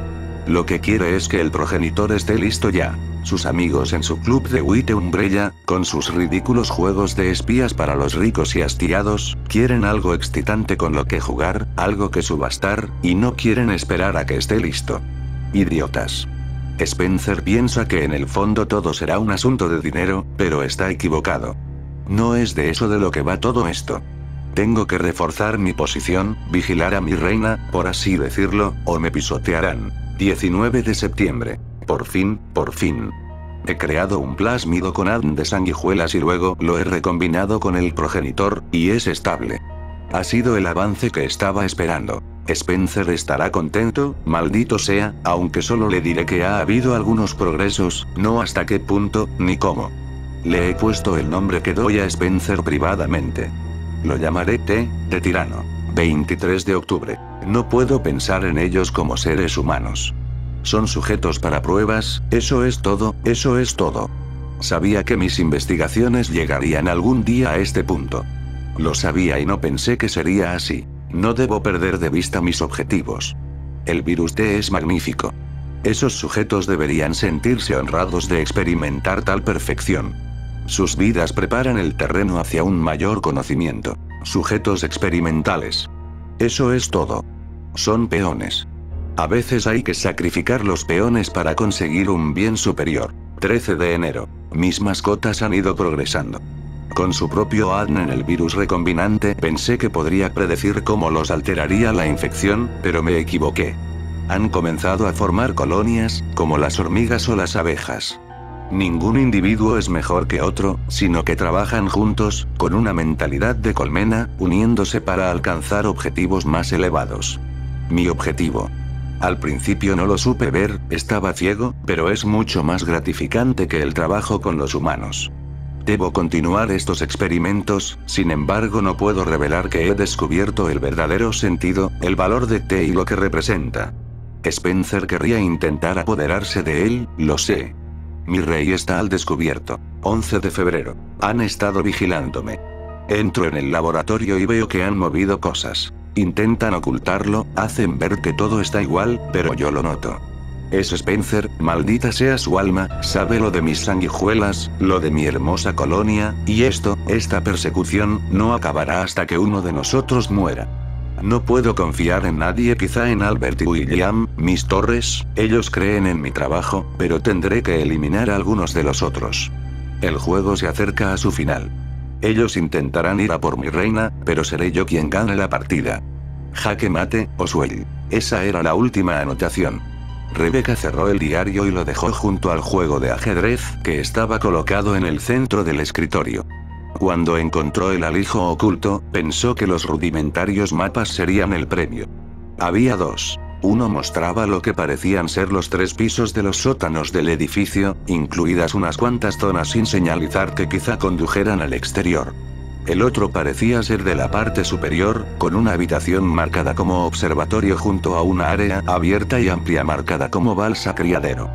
Lo que quiere es que el progenitor esté listo ya. Sus amigos en su club de White Umbrella, con sus ridículos juegos de espías para los ricos y hastiados, quieren algo excitante con lo que jugar, algo que subastar, y no quieren esperar a que esté listo. Idiotas. Spencer piensa que en el fondo todo será un asunto de dinero, pero está equivocado. No es de eso de lo que va todo esto. Tengo que reforzar mi posición, vigilar a mi reina, por así decirlo, o me pisotearán. 19 de septiembre. Por fin. He creado un plásmido con ADN de sanguijuelas y luego lo he recombinado con el progenitor, y es estable. Ha sido el avance que estaba esperando. Spencer estará contento, maldito sea, aunque solo le diré que ha habido algunos progresos, no hasta qué punto, ni cómo. Le he puesto el nombre que doy a Spencer privadamente. Lo llamaré T, de tirano. 23 de octubre. No puedo pensar en ellos como seres humanos. Son sujetos para pruebas, eso es todo, eso es todo. Sabía que mis investigaciones llegarían algún día a este punto. Lo sabía y no pensé que sería así. No debo perder de vista mis objetivos. El virus T es magnífico. Esos sujetos deberían sentirse honrados de experimentar tal perfección. Sus vidas preparan el terreno hacia un mayor conocimiento. Sujetos experimentales. Eso es todo. Son peones. A veces hay que sacrificar los peones para conseguir un bien superior. 13 de enero. Mis mascotas han ido progresando. Con su propio ADN en el virus recombinante pensé que podría predecir cómo los alteraría la infección, pero me equivoqué. Han comenzado a formar colonias, como las hormigas o las abejas. Ningún individuo es mejor que otro, sino que trabajan juntos, con una mentalidad de colmena, uniéndose para alcanzar objetivos más elevados. Mi objetivo. Al principio no lo supe ver, estaba ciego, pero es mucho más gratificante que el trabajo con los humanos. Debo continuar estos experimentos, sin embargo no puedo revelar que he descubierto el verdadero sentido, el valor de T y lo que representa. Spencer querría intentar apoderarse de él, lo sé. Mi rey está al descubierto. 11 de febrero. Han estado vigilándome. Entro en el laboratorio y veo que han movido cosas. Intentan ocultarlo, hacen ver que todo está igual, pero yo lo noto. Es Spencer, maldita sea su alma, sabe lo de mis sanguijuelas, lo de mi hermosa colonia, y esta persecución, no acabará hasta que uno de nosotros muera. No puedo confiar en nadie, quizá en Albert y William, mis torres, ellos creen en mi trabajo, pero tendré que eliminar a algunos de los otros. El juego se acerca a su final. Ellos intentarán ir a por mi reina, pero seré yo quien gane la partida. Jaque mate, Oswell. Esa era la última anotación. Rebecca cerró el diario y lo dejó junto al juego de ajedrez, que estaba colocado en el centro del escritorio. Cuando encontró el alijo oculto, pensó que los rudimentarios mapas serían el premio. Había dos. Uno mostraba lo que parecían ser los 3 pisos de los sótanos del edificio, incluidas unas cuantas zonas sin señalizar que quizá condujeran al exterior. El otro parecía ser de la parte superior, con una habitación marcada como observatorio junto a una área abierta y amplia marcada como balsa criadero.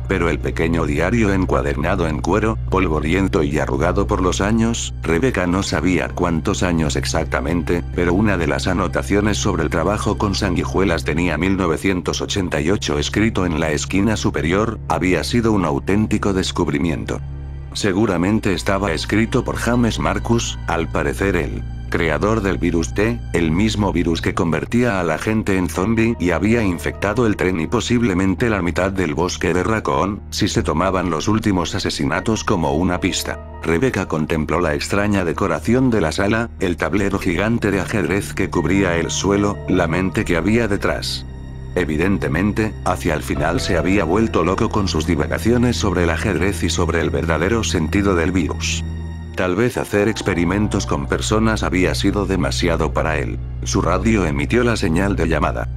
Pero el pequeño diario encuadernado en cuero, polvoriento y arrugado por los años, Rebecca no sabía cuántos años exactamente, pero una de las anotaciones sobre el trabajo con sanguijuelas tenía 1988 escrito en la esquina superior, había sido un auténtico descubrimiento. Seguramente estaba escrito por James Marcus, al parecer el creador del virus T, el mismo virus que convertía a la gente en zombie y había infectado el tren y posiblemente la mitad del bosque de Raccoon, si se tomaban los últimos asesinatos como una pista. Rebecca contempló la extraña decoración de la sala, el tablero gigante de ajedrez que cubría el suelo, la mente que había detrás. Evidentemente, hacia el final se había vuelto loco con sus divagaciones sobre el ajedrez y sobre el verdadero sentido del virus. Tal vez hacer experimentos con personas había sido demasiado para él. Su radio emitió la señal de llamada.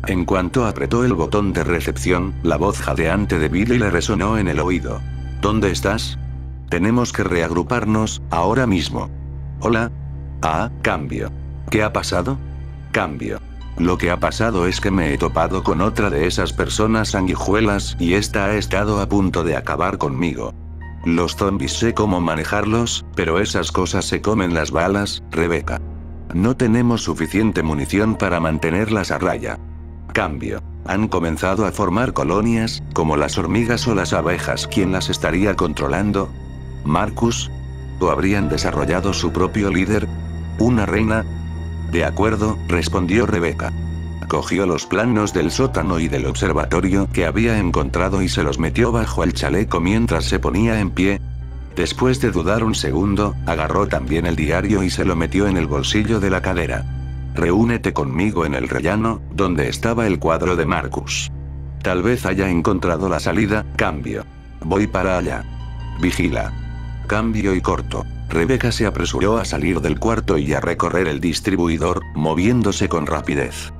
En cuanto apretó el botón de recepción, la voz jadeante de Billy le resonó en el oído. ¿Dónde estás? Tenemos que reagruparnos, ahora mismo. Hola. Ah, cambio. ¿Qué ha pasado? Cambio. Lo que ha pasado es que me he topado con otra de esas personas sanguijuelas y esta ha estado a punto de acabar conmigo. Los zombies sé cómo manejarlos, pero esas cosas se comen las balas, Rebecca. No tenemos suficiente munición para mantenerlas a raya. Cambio. Han comenzado a formar colonias, como las hormigas o las abejas. ¿Quién las estaría controlando? ¿Marcus? ¿O habrían desarrollado su propio líder? ¿Una reina? De acuerdo, respondió Rebecca. Cogió los planos del sótano y del observatorio que había encontrado y se los metió bajo el chaleco mientras se ponía en pie. Después de dudar un segundo, agarró también el diario y se lo metió en el bolsillo de la cadera. Reúnete conmigo en el rellano, donde estaba el cuadro de Marcus. Tal vez haya encontrado la salida, cambio. Voy para allá. Vigila. Cambio y corto. Rebecca se apresuró a salir del cuarto y a recorrer el distribuidor, moviéndose con rapidez.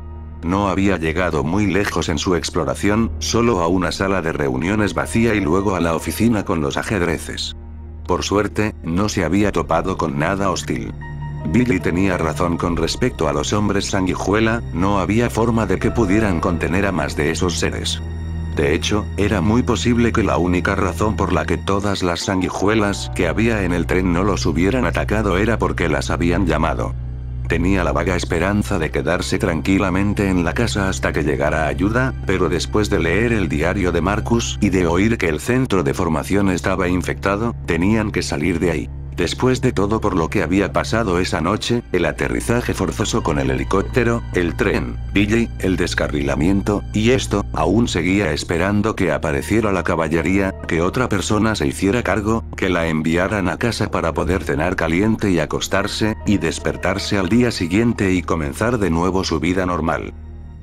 No había llegado muy lejos en su exploración, solo a una sala de reuniones vacía y luego a la oficina con los ajedrezes. Por suerte, no se había topado con nada hostil. Billy tenía razón con respecto a los hombres sanguijuela, no había forma de que pudieran contener a más de esos seres. De hecho, era muy posible que la única razón por la que todas las sanguijuelas que había en el tren no los hubieran atacado era porque las habían llamado. Tenía la vaga esperanza de quedarse tranquilamente en la casa hasta que llegara ayuda, pero después de leer el diario de Marcus y de oír que el centro de formación estaba infectado, tenían que salir de ahí. Después de todo por lo que había pasado esa noche, el aterrizaje forzoso con el helicóptero, el tren, Billy, el descarrilamiento, y esto, aún seguía esperando que apareciera la caballería, que otra persona se hiciera cargo, que la enviaran a casa para poder cenar caliente y acostarse, y despertarse al día siguiente y comenzar de nuevo su vida normal.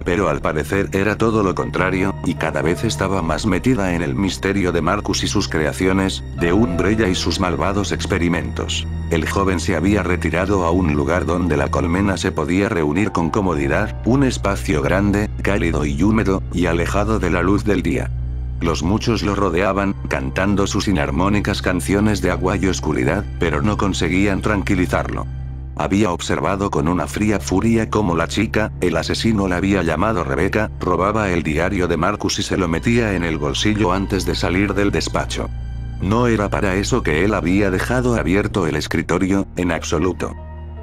Pero al parecer era todo lo contrario, y cada vez estaba más metida en el misterio de Marcus y sus creaciones, de Umbrella y sus malvados experimentos. El joven se había retirado a un lugar donde la colmena se podía reunir con comodidad, un espacio grande, cálido y húmedo, y alejado de la luz del día. Los muchos lo rodeaban, cantando sus inarmónicas canciones de agua y oscuridad, pero no conseguían tranquilizarlo. Había observado con una fría furia cómo la chica, el asesino la había llamado Rebecca, robaba el diario de Marcus y se lo metía en el bolsillo antes de salir del despacho. No era para eso que él había dejado abierto el escritorio, en absoluto.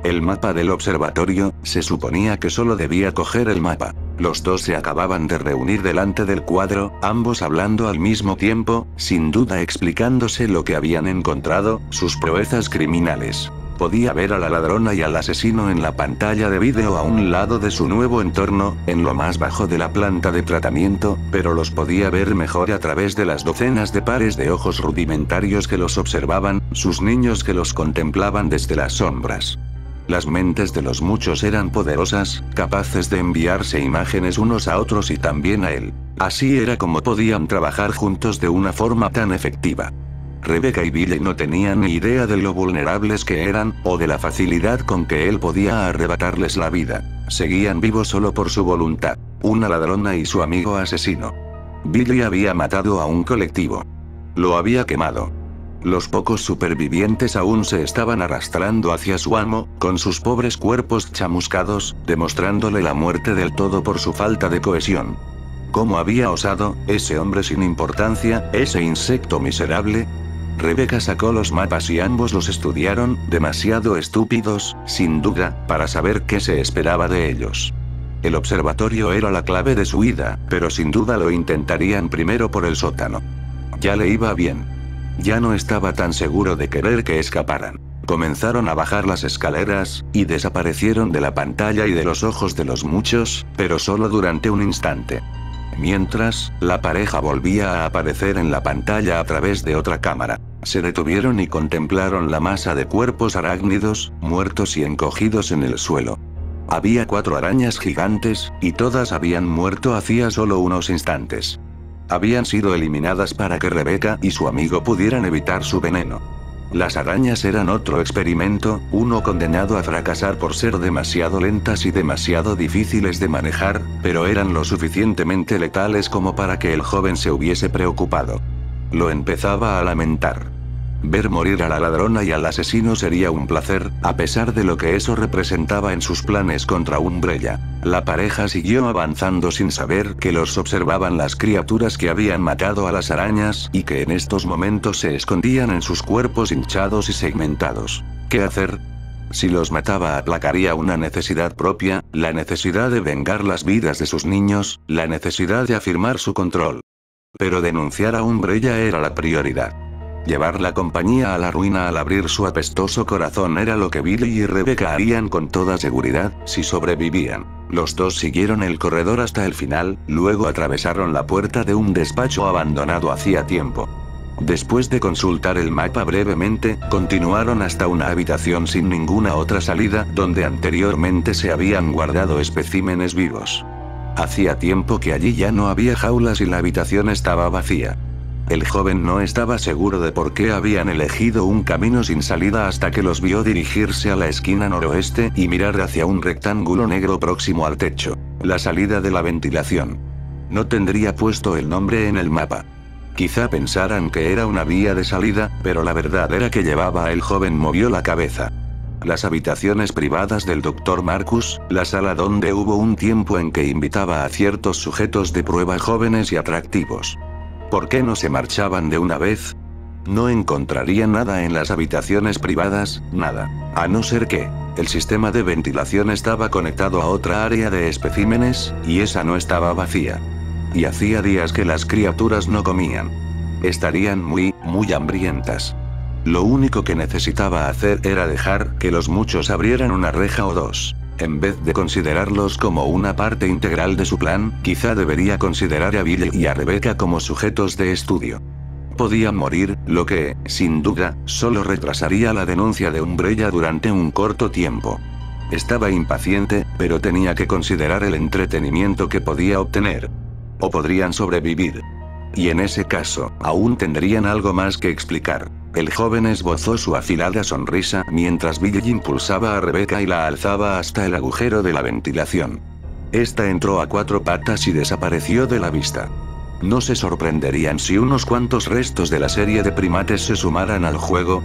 El mapa del observatorio, se suponía que solo debía coger el mapa. Los dos se acababan de reunir delante del cuadro, ambos hablando al mismo tiempo, sin duda explicándose lo que habían encontrado, sus proezas criminales. Podía ver a la ladrona y al asesino en la pantalla de vídeo a un lado de su nuevo entorno, en lo más bajo de la planta de tratamiento, pero los podía ver mejor a través de las docenas de pares de ojos rudimentarios que los observaban, sus niños que los contemplaban desde las sombras. Las mentes de los muchos eran poderosas, capaces de enviarse imágenes unos a otros y también a él. Así era como podían trabajar juntos de una forma tan efectiva. Rebecca y Billy no tenían ni idea de lo vulnerables que eran, o de la facilidad con que él podía arrebatarles la vida. Seguían vivos solo por su voluntad. Una ladrona y su amigo asesino. Billy había matado a un colectivo. Lo había quemado. Los pocos supervivientes aún se estaban arrastrando hacia su amo, con sus pobres cuerpos chamuscados, demostrándole la muerte del todo por su falta de cohesión. ¿Cómo había osado, ese hombre sin importancia, ese insecto miserable? Rebecca sacó los mapas y ambos los estudiaron, demasiado estúpidos, sin duda, para saber qué se esperaba de ellos. El observatorio era la clave de su huida, pero sin duda lo intentarían primero por el sótano. Ya le iba bien. Ya no estaba tan seguro de querer que escaparan. Comenzaron a bajar las escaleras, y desaparecieron de la pantalla y de los ojos de los muchos, pero solo durante un instante. Mientras, la pareja volvía a aparecer en la pantalla a través de otra cámara. Se detuvieron y contemplaron la masa de cuerpos arácnidos, muertos y encogidos en el suelo. Había 4 arañas gigantes, y todas habían muerto hacía solo unos instantes. Habían sido eliminadas para que Rebecca y su amigo pudieran evitar su veneno. Las arañas eran otro experimento, uno condenado a fracasar por ser demasiado lentas y demasiado difíciles de manejar, pero eran lo suficientemente letales como para que el joven se hubiese preocupado. Lo empezaba a lamentar. Ver morir a la ladrona y al asesino sería un placer, a pesar de lo que eso representaba en sus planes contra Umbrella. La pareja siguió avanzando sin saber que los observaban las criaturas que habían matado a las arañas y que en estos momentos se escondían en sus cuerpos hinchados y segmentados. ¿Qué hacer? Si los mataba aplacaría una necesidad propia, la necesidad de vengar las vidas de sus niños, la necesidad de afirmar su control. Pero denunciar a Umbrella era la prioridad. Llevar la compañía a la ruina al abrir su apestoso corazón era lo que Billy y Rebecca harían con toda seguridad, si sobrevivían. Los dos siguieron el corredor hasta el final, luego atravesaron la puerta de un despacho abandonado hacía tiempo. Después de consultar el mapa brevemente, continuaron hasta una habitación sin ninguna otra salida, donde anteriormente se habían guardado especímenes vivos. Hacía tiempo que allí ya no había jaulas y la habitación estaba vacía. El joven no estaba seguro de por qué habían elegido un camino sin salida hasta que los vio dirigirse a la esquina noroeste y mirar hacia un rectángulo negro próximo al techo. La salida de la ventilación. No tendría puesto el nombre en el mapa. Quizá pensaran que era una vía de salida, pero la verdad era que llevaba. El joven movió la cabeza. Las habitaciones privadas del Dr. Marcus, la sala donde hubo un tiempo en que invitaba a ciertos sujetos de prueba jóvenes y atractivos. ¿Por qué no se marchaban de una vez? No encontrarían nada en las habitaciones privadas, nada. A no ser que el sistema de ventilación estaba conectado a otra área de especímenes, y esa no estaba vacía. Y hacía días que las criaturas no comían. Estarían muy hambrientas. Lo único que necesitaba hacer era dejar que los muchos abrieran una reja o dos. En vez de considerarlos como una parte integral de su plan, quizá debería considerar a Billy y a Rebecca como sujetos de estudio. Podían morir, lo que, sin duda, solo retrasaría la denuncia de Umbrella durante un corto tiempo. Estaba impaciente, pero tenía que considerar el entretenimiento que podía obtener. O podrían sobrevivir. Y en ese caso, aún tendrían algo más que explicar. El joven esbozó su afilada sonrisa mientras Billy impulsaba a Rebecca y la alzaba hasta el agujero de la ventilación. Esta entró a 4 patas y desapareció de la vista. ¿No se sorprenderían si unos cuantos restos de la serie de primates se sumaran al juego?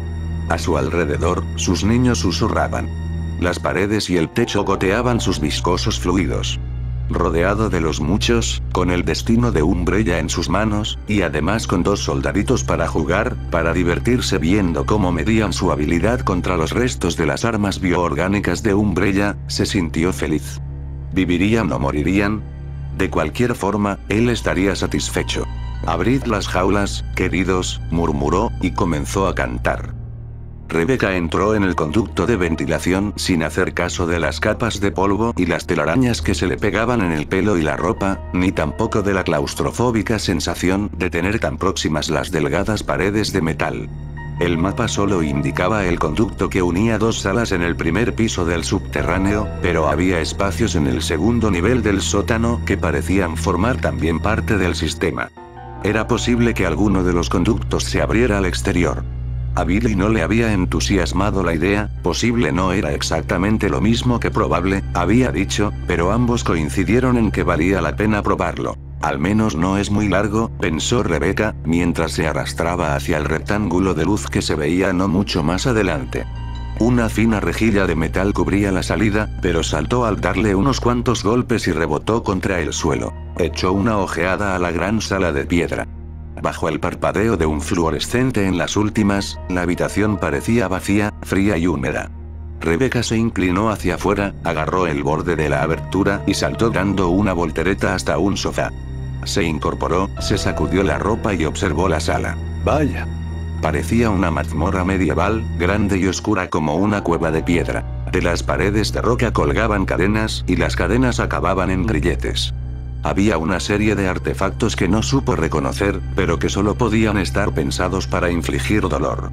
A su alrededor, sus niños susurraban. Las paredes y el techo goteaban sus viscosos fluidos. Rodeado de los muchos, con el destino de Umbrella en sus manos, y además con 2 soldaditos para jugar, para divertirse viendo cómo medían su habilidad contra los restos de las armas bioorgánicas de Umbrella, se sintió feliz. ¿Vivirían o morirían? De cualquier forma, él estaría satisfecho. «Abrid las jaulas, queridos», murmuró, y comenzó a cantar. Rebecca entró en el conducto de ventilación sin hacer caso de las capas de polvo y las telarañas que se le pegaban en el pelo y la ropa, ni tampoco de la claustrofóbica sensación de tener tan próximas las delgadas paredes de metal. El mapa solo indicaba el conducto que unía 2 salas en el primer piso del subterráneo, pero había espacios en el segundo nivel del sótano que parecían formar también parte del sistema. Era posible que alguno de los conductos se abriera al exterior. A Billy no le había entusiasmado la idea, posible no era exactamente lo mismo que probable, había dicho, pero ambos coincidieron en que valía la pena probarlo. Al menos no es muy largo, pensó Rebecca, mientras se arrastraba hacia el rectángulo de luz que se veía no mucho más adelante. Una fina rejilla de metal cubría la salida, pero saltó al darle unos cuantos golpes y rebotó contra el suelo. Echó una ojeada a la gran sala de piedra. Bajo el parpadeo de un fluorescente en las últimas, la habitación parecía vacía, fría y húmeda. Rebecca se inclinó hacia afuera, agarró el borde de la abertura y saltó dando una voltereta hasta un sofá. Se incorporó, se sacudió la ropa y observó la sala. «Vaya. Parecía una mazmorra medieval, grande y oscura como una cueva de piedra. De las paredes de roca colgaban cadenas y las cadenas acababan en grilletes. Había una serie de artefactos que no supo reconocer, pero que solo podían estar pensados para infligir dolor.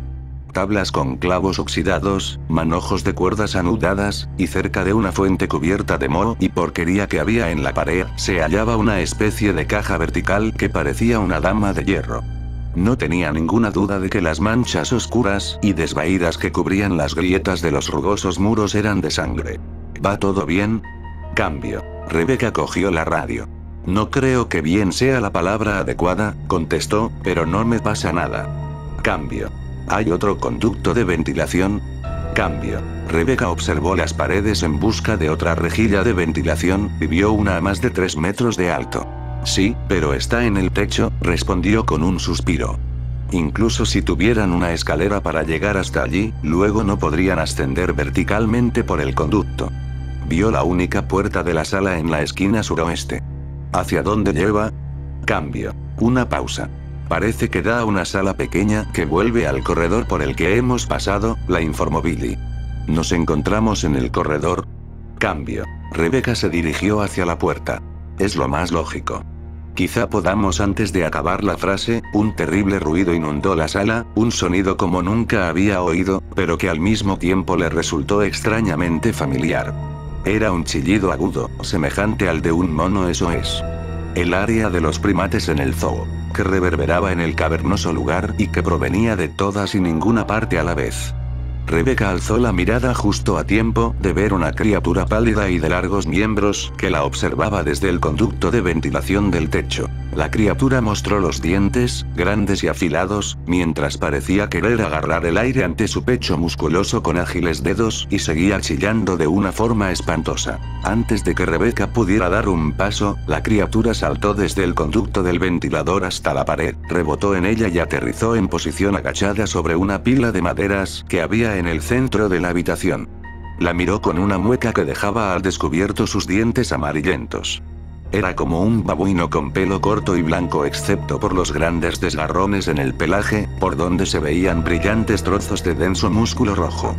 Tablas con clavos oxidados, manojos de cuerdas anudadas, y cerca de una fuente cubierta de moho y porquería que había en la pared, se hallaba una especie de caja vertical que parecía una dama de hierro. No tenía ninguna duda de que las manchas oscuras y desvaídas que cubrían las grietas de los rugosos muros eran de sangre. ¿Va todo bien? Cambio. Rebecca cogió la radio. No creo que bien sea la palabra adecuada, contestó, pero no me pasa nada. Cambio. ¿Hay otro conducto de ventilación? Cambio. Rebecca observó las paredes en busca de otra rejilla de ventilación, y vio una a más de 3 metros de alto. Sí, pero está en el techo, respondió con un suspiro. Incluso si tuvieran una escalera para llegar hasta allí, luego no podrían ascender verticalmente por el conducto. Vio la única puerta de la sala en la esquina suroeste. ¿Hacia dónde lleva? Cambio. Una pausa. Parece que da a una sala pequeña que vuelve al corredor por el que hemos pasado, la informó Billy. ¿Nos encontramos en el corredor? Cambio. Rebecca se dirigió hacia la puerta. Es lo más lógico. Quizá podamos. Antes de acabar la frase, un terrible ruido inundó la sala, un sonido como nunca había oído, pero que al mismo tiempo le resultó extrañamente familiar. Era un chillido agudo, semejante al de un mono, eso es. El área de los primates en el zoo, que reverberaba en el cavernoso lugar y que provenía de todas y ninguna parte a la vez. Rebecca alzó la mirada justo a tiempo de ver una criatura pálida y de largos miembros que la observaba desde el conducto de ventilación del techo. La criatura mostró los dientes, grandes y afilados, mientras parecía querer agarrar el aire ante su pecho musculoso con ágiles dedos y seguía chillando de una forma espantosa. Antes de que Rebecca pudiera dar un paso, la criatura saltó desde el conducto del ventilador hasta la pared, rebotó en ella y aterrizó en posición agachada sobre una pila de maderas que había en el centro de la habitación. La miró con una mueca que dejaba al descubierto sus dientes amarillentos. Era como un babuino con pelo corto y blanco excepto por los grandes desgarrones en el pelaje, por donde se veían brillantes trozos de denso músculo rojo.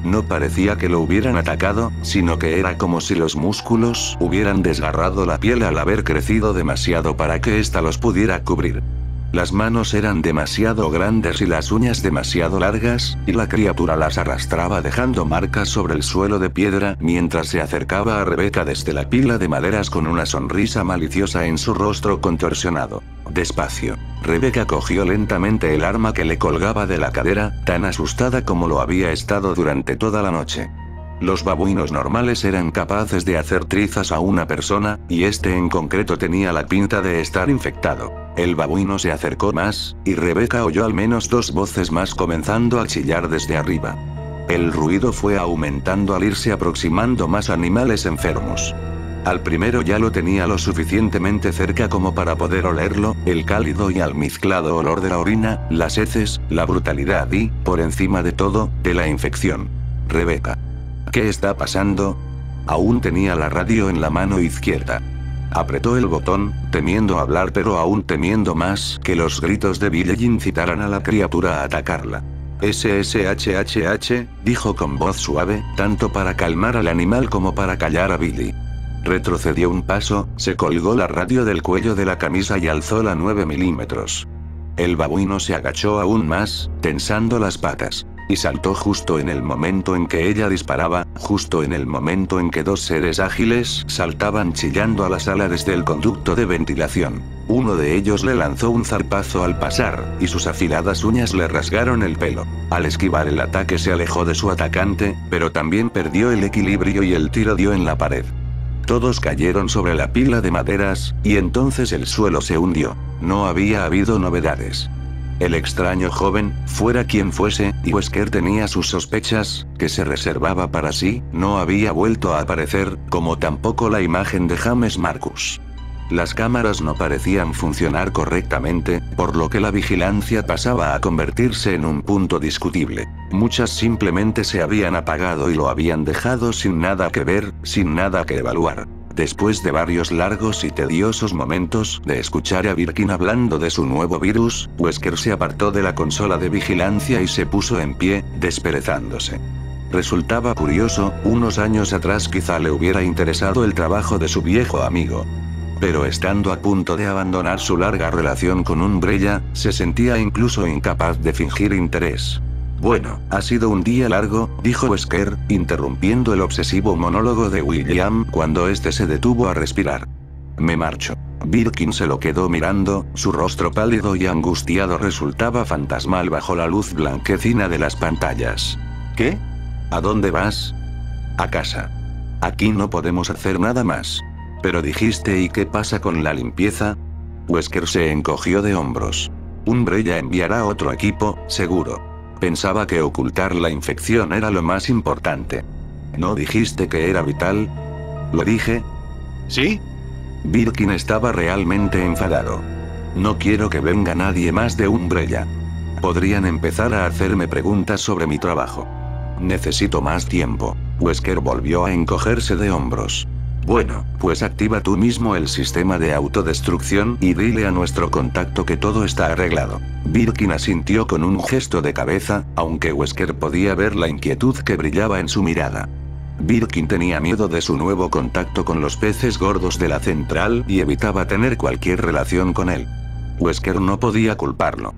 No parecía que lo hubieran atacado, sino que era como si los músculos hubieran desgarrado la piel al haber crecido demasiado para que ésta los pudiera cubrir. Las manos eran demasiado grandes y las uñas demasiado largas, y la criatura las arrastraba dejando marcas sobre el suelo de piedra mientras se acercaba a Rebecca desde la pila de maderas con una sonrisa maliciosa en su rostro contorsionado. Despacio. Rebecca cogió lentamente el arma que le colgaba de la cadera, tan asustada como lo había estado durante toda la noche. Los babuinos normales eran capaces de hacer trizas a una persona, y este en concreto tenía la pinta de estar infectado. El babuino se acercó más, y Rebecca oyó al menos 2 voces más comenzando a chillar desde arriba. El ruido fue aumentando al irse aproximando más animales enfermos. Al primero ya lo tenía lo suficientemente cerca como para poder olerlo, el cálido y almizclado olor de la orina, las heces, la brutalidad y, por encima de todo, de la infección. Rebecca. ¿Qué está pasando? Aún tenía la radio en la mano izquierda. Apretó el botón, temiendo hablar pero aún temiendo más que los gritos de Billy incitaran a la criatura a atacarla. SSHHH, dijo con voz suave, tanto para calmar al animal como para callar a Billy. Retrocedió un paso, se colgó la radio del cuello de la camisa y alzó la 9 milímetros. El babuino se agachó aún más, tensando las patas. Y saltó justo en el momento en que ella disparaba, justo en el momento en que 2 seres ágiles saltaban chillando a la sala desde el conducto de ventilación. Uno de ellos le lanzó un zarpazo al pasar, y sus afiladas uñas le rasgaron el pelo. Al esquivar el ataque se alejó de su atacante, pero también perdió el equilibrio y el tiro dio en la pared. Todos cayeron sobre la pila de maderas, y entonces el suelo se hundió. No había habido novedades. El extraño joven, fuera quien fuese, y Wesker tenía sus sospechas, que se reservaba para sí, no había vuelto a aparecer, como tampoco la imagen de James Marcus. Las cámaras no parecían funcionar correctamente, por lo que la vigilancia pasaba a convertirse en un punto discutible. Muchas simplemente se habían apagado y lo habían dejado sin nada que ver, sin nada que evaluar. Después de varios largos y tediosos momentos de escuchar a Birkin hablando de su nuevo virus, Wesker se apartó de la consola de vigilancia y se puso en pie, desperezándose. Resultaba curioso, unos años atrás quizá le hubiera interesado el trabajo de su viejo amigo. Pero estando a punto de abandonar su larga relación con Umbrella, se sentía incluso incapaz de fingir interés. Bueno, ha sido un día largo, dijo Wesker, interrumpiendo el obsesivo monólogo de William cuando este se detuvo a respirar. Me marcho. Birkin se lo quedó mirando, su rostro pálido y angustiado resultaba fantasmal bajo la luz blanquecina de las pantallas. ¿Qué? ¿A dónde vas? A casa. Aquí no podemos hacer nada más. Pero dijiste, ¿y qué pasa con la limpieza? Wesker se encogió de hombros. Umbrella enviará otro equipo, seguro. Pensaba que ocultar la infección era lo más importante. ¿No dijiste que era vital? ¿Lo dije? ¿Sí? Birkin estaba realmente enfadado. No quiero que venga nadie más de Umbrella. Podrían empezar a hacerme preguntas sobre mi trabajo. Necesito más tiempo. Wesker volvió a encogerse de hombros. Bueno, pues activa tú mismo el sistema de autodestrucción y dile a nuestro contacto que todo está arreglado. Birkin asintió con un gesto de cabeza, aunque Wesker podía ver la inquietud que brillaba en su mirada. Birkin tenía miedo de su nuevo contacto con los peces gordos de la central y evitaba tener cualquier relación con él. Wesker no podía culparlo.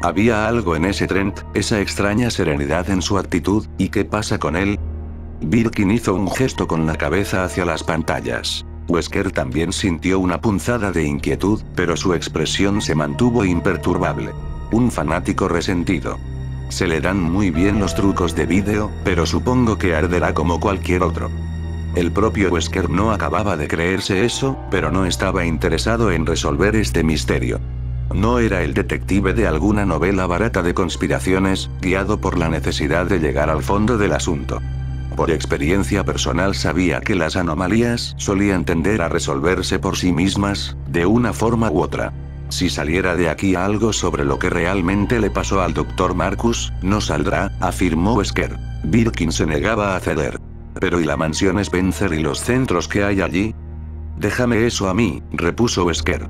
Había algo en ese Trent, esa extraña serenidad en su actitud, ¿y qué pasa con él? Birkin hizo un gesto con la cabeza hacia las pantallas. Wesker también sintió una punzada de inquietud, pero su expresión se mantuvo imperturbable. Un fanático resentido. Se le dan muy bien los trucos de vídeo, pero supongo que arderá como cualquier otro. El propio Wesker no acababa de creerse eso, pero no estaba interesado en resolver este misterio. No era el detective de alguna novela barata de conspiraciones, guiado por la necesidad de llegar al fondo del asunto. Por experiencia personal sabía que las anomalías solían tender a resolverse por sí mismas, de una forma u otra. Si saliera de aquí algo sobre lo que realmente le pasó al Dr. Marcus, no saldrá, afirmó Wesker. Birkin se negaba a ceder. Pero ¿y la mansión Spencer y los centros que hay allí? Déjame eso a mí, repuso Wesker.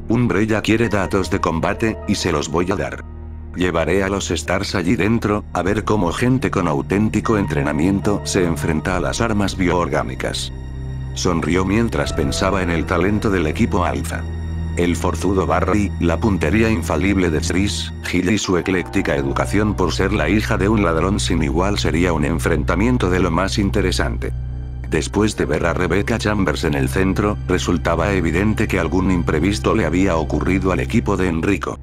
Umbrella quiere datos de combate, y se los voy a dar. Llevaré a los Stars allí dentro, a ver cómo gente con auténtico entrenamiento se enfrenta a las armas bioorgánicas. Sonrió mientras pensaba en el talento del equipo Alpha. El forzudo Barry, la puntería infalible de Trish Hill y su ecléctica educación por ser la hija de un ladrón sin igual sería un enfrentamiento de lo más interesante. Después de ver a Rebecca Chambers en el centro, resultaba evidente que algún imprevisto le había ocurrido al equipo de Enrico.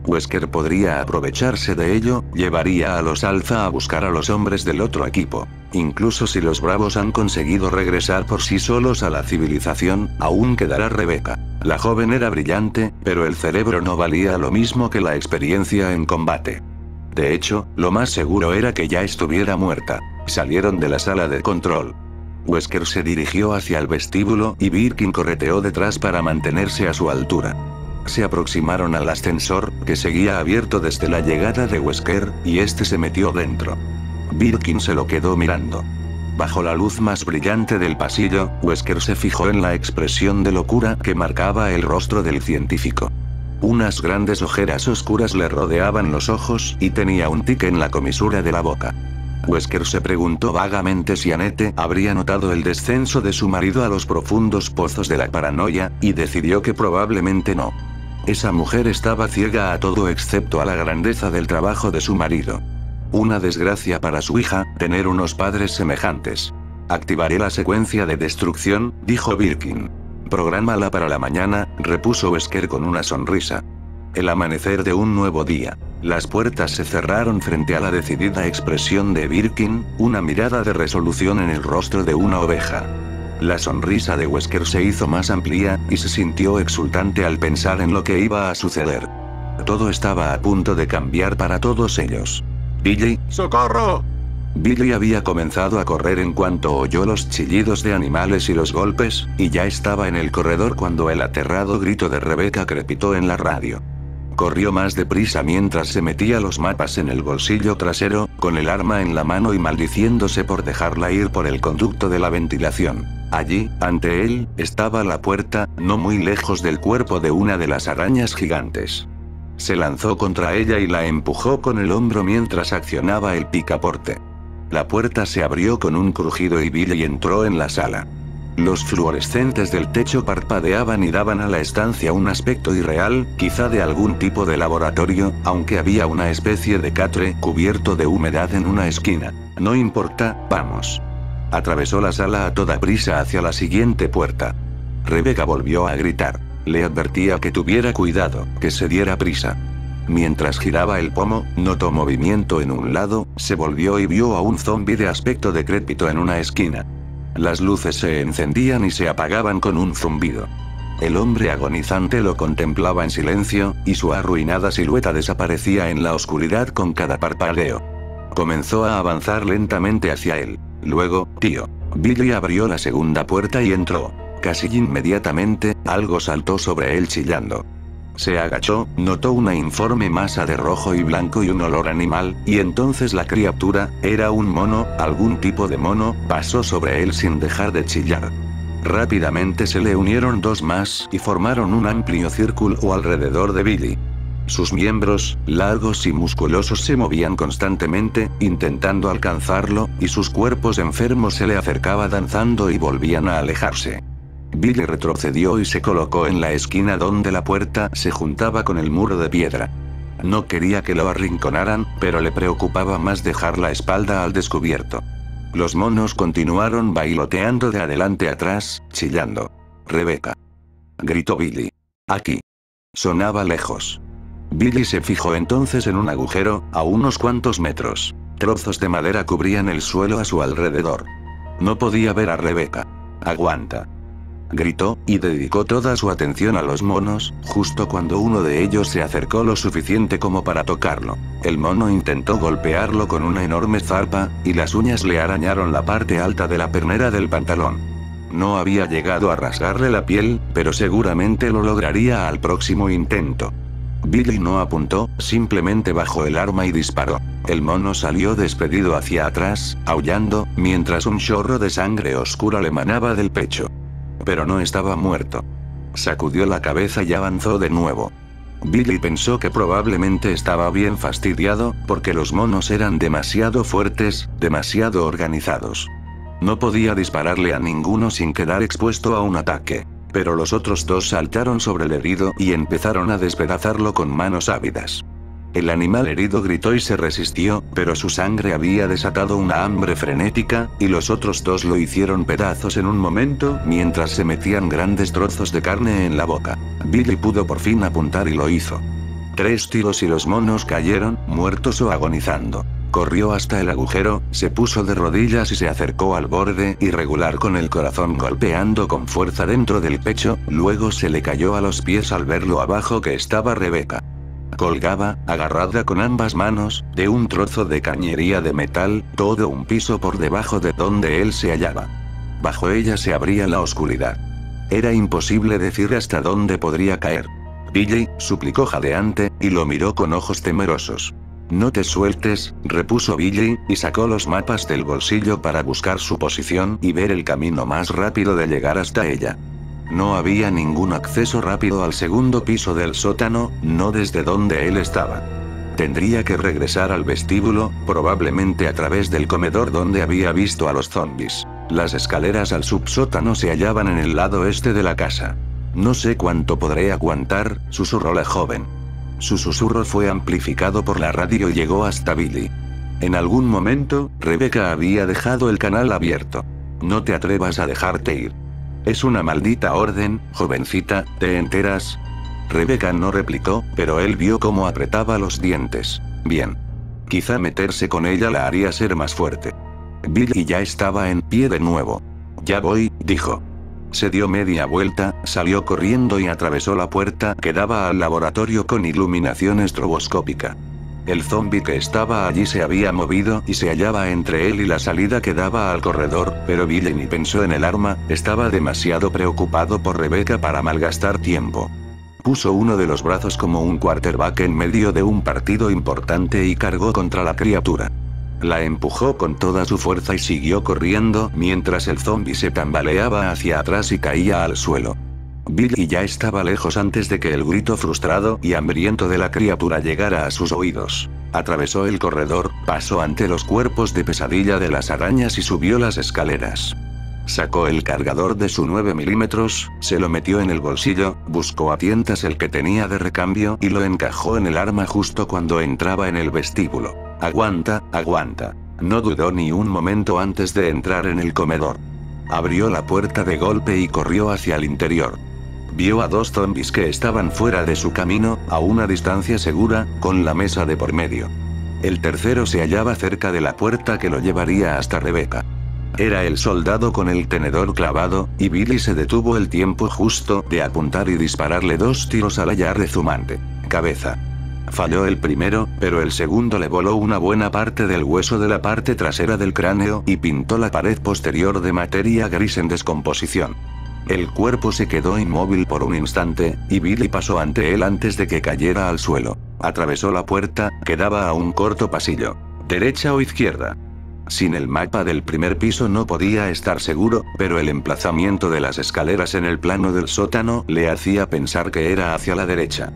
Wesker podría aprovecharse de ello, llevaría a los Alpha a buscar a los hombres del otro equipo. Incluso si los Bravos han conseguido regresar por sí solos a la civilización, aún quedará Rebecca. La joven era brillante, pero el cerebro no valía lo mismo que la experiencia en combate. De hecho, lo más seguro era que ya estuviera muerta. Salieron de la sala de control. Wesker se dirigió hacia el vestíbulo y Birkin correteó detrás para mantenerse a su altura. Se aproximaron al ascensor, que seguía abierto desde la llegada de Wesker, y este se metió dentro. Birkin se lo quedó mirando. Bajo la luz más brillante del pasillo, Wesker se fijó en la expresión de locura que marcaba el rostro del científico. Unas grandes ojeras oscuras le rodeaban los ojos y tenía un tic en la comisura de la boca. Wesker se preguntó vagamente si Annette habría notado el descenso de su marido a los profundos pozos de la paranoia, y decidió que probablemente no. Esa mujer estaba ciega a todo excepto a la grandeza del trabajo de su marido. Una desgracia para su hija, tener unos padres semejantes. Activaré la secuencia de destrucción, dijo Birkin. Prográmala para la mañana, repuso Wesker con una sonrisa. El amanecer de un nuevo día. Las puertas se cerraron frente a la decidida expresión de Birkin, una mirada de resolución en el rostro de una oveja. La sonrisa de Wesker se hizo más amplia, y se sintió exultante al pensar en lo que iba a suceder. Todo estaba a punto de cambiar para todos ellos. Billy, ¡socorro! Billy había comenzado a correr en cuanto oyó los chillidos de animales y los golpes, y ya estaba en el corredor cuando el aterrado grito de Rebecca crepitó en la radio. Corrió más deprisa mientras se metía los mapas en el bolsillo trasero, con el arma en la mano y maldiciéndose por dejarla ir por el conducto de la ventilación. Allí, ante él, estaba la puerta, no muy lejos del cuerpo de una de las arañas gigantes. Se lanzó contra ella y la empujó con el hombro mientras accionaba el picaporte. La puerta se abrió con un crujido y Billy entró en la sala. Los fluorescentes del techo parpadeaban y daban a la estancia un aspecto irreal, quizá de algún tipo de laboratorio, aunque había una especie de catre cubierto de humedad en una esquina. No importa, vamos. Atravesó la sala a toda prisa hacia la siguiente puerta. Rebecca volvió a gritar. Le advertía que tuviera cuidado, que se diera prisa. Mientras giraba el pomo, notó movimiento en un lado, se volvió y vio a un zombi de aspecto decrépito en una esquina. Las luces se encendían y se apagaban con un zumbido. El hombre agonizante lo contemplaba en silencio, y su arruinada silueta desaparecía en la oscuridad con cada parpadeo. Comenzó a avanzar lentamente hacia él. Luego, tío. Billy abrió la segunda puerta y entró. Casi inmediatamente, algo saltó sobre él chillando. Se agachó, notó una informe masa de rojo y blanco y un olor animal, y entonces la criatura, era un mono, algún tipo de mono, pasó sobre él sin dejar de chillar. Rápidamente se le unieron dos más y formaron un amplio círculo alrededor de Billy. Sus miembros, largos y musculosos, se movían constantemente, intentando alcanzarlo, y sus cuerpos enfermos se le acercaban danzando y volvían a alejarse. Billy retrocedió y se colocó en la esquina donde la puerta se juntaba con el muro de piedra. No quería que lo arrinconaran, pero le preocupaba más dejar la espalda al descubierto. Los monos continuaron bailoteando de adelante a atrás, chillando. «Rebecca», gritó Billy. «Aquí». Sonaba lejos. Billy se fijó entonces en un agujero, a unos cuantos metros. Trozos de madera cubrían el suelo a su alrededor. No podía ver a Rebecca. «Aguanta», gritó, y dedicó toda su atención a los monos, justo cuando uno de ellos se acercó lo suficiente como para tocarlo. El mono intentó golpearlo con una enorme zarpa, y las uñas le arañaron la parte alta de la pernera del pantalón. No había llegado a rasgarle la piel, pero seguramente lo lograría al próximo intento. Billy no apuntó, simplemente bajó el arma y disparó. El mono salió despedido hacia atrás, aullando, mientras un chorro de sangre oscura le manaba del pecho. Pero no estaba muerto. Sacudió la cabeza y avanzó de nuevo. Billy pensó que probablemente estaba bien fastidiado, porque los monos eran demasiado fuertes, demasiado organizados. No podía dispararle a ninguno sin quedar expuesto a un ataque. Pero los otros dos saltaron sobre el herido y empezaron a despedazarlo con manos ávidas. El animal herido gritó y se resistió, pero su sangre había desatado una hambre frenética, y los otros dos lo hicieron pedazos en un momento, mientras se metían grandes trozos de carne en la boca. Billy pudo por fin apuntar y lo hizo. 3 tiros y los monos cayeron, muertos o agonizando. Corrió hasta el agujero, se puso de rodillas y se acercó al borde irregular con el corazón golpeando con fuerza dentro del pecho, luego se le cayó a los pies al ver lo abajo que estaba Rebecca. Colgaba, agarrada con ambas manos, de un trozo de cañería de metal, todo un piso por debajo de donde él se hallaba. Bajo ella se abría la oscuridad. Era imposible decir hasta dónde podría caer. Billy, suplicó jadeante, y lo miró con ojos temerosos. «No te sueltes», repuso Billy, y sacó los mapas del bolsillo para buscar su posición y ver el camino más rápido de llegar hasta ella. No había ningún acceso rápido al segundo piso del sótano, no desde donde él estaba. Tendría que regresar al vestíbulo, probablemente a través del comedor donde había visto a los zombis. Las escaleras al subsótano se hallaban en el lado este de la casa. «No sé cuánto podré aguantar», susurró la joven. Su susurro fue amplificado por la radio y llegó hasta Billy. En algún momento, Rebecca había dejado el canal abierto. «No te atrevas a dejarte ir. Es una maldita orden, jovencita, ¿te enteras?». Rebecca no replicó, pero él vio cómo apretaba los dientes. Bien. Quizá meterse con ella la haría ser más fuerte. Billy ya estaba en pie de nuevo. «Ya voy», dijo. Se dio media vuelta, salió corriendo y atravesó la puerta que daba al laboratorio con iluminación estroboscópica. El zombi que estaba allí se había movido y se hallaba entre él y la salida que daba al corredor, pero Billy ni pensó en el arma, estaba demasiado preocupado por Rebecca para malgastar tiempo. Puso uno de los brazos como un quarterback en medio de un partido importante y cargó contra la criatura. La empujó con toda su fuerza y siguió corriendo mientras el zombi se tambaleaba hacia atrás y caía al suelo. Billy ya estaba lejos antes de que el grito frustrado y hambriento de la criatura llegara a sus oídos. Atravesó el corredor, pasó ante los cuerpos de pesadilla de las arañas y subió las escaleras. Sacó el cargador de su 9 milímetros, se lo metió en el bolsillo, buscó a tientas el que tenía de recambio y lo encajó en el arma justo cuando entraba en el vestíbulo. Aguanta, aguanta. No dudó ni un momento antes de entrar en el comedor. Abrió la puerta de golpe y corrió hacia el interior. Vio a 2 zombis que estaban fuera de su camino, a una distancia segura, con la mesa de por medio. El tercero se hallaba cerca de la puerta que lo llevaría hasta Rebecca. Era el soldado con el tenedor clavado, y Billy se detuvo el tiempo justo de apuntar y dispararle 2 tiros a la ya rezumante cabeza. Falló el primero, pero el segundo le voló una buena parte del hueso de la parte trasera del cráneo y pintó la pared posterior de materia gris en descomposición. El cuerpo se quedó inmóvil por un instante, y Billy pasó ante él antes de que cayera al suelo. Atravesó la puerta, que daba a un corto pasillo. ¿Derecha o izquierda? Sin el mapa del primer piso no podía estar seguro, pero el emplazamiento de las escaleras en el plano del sótano le hacía pensar que era hacia la derecha.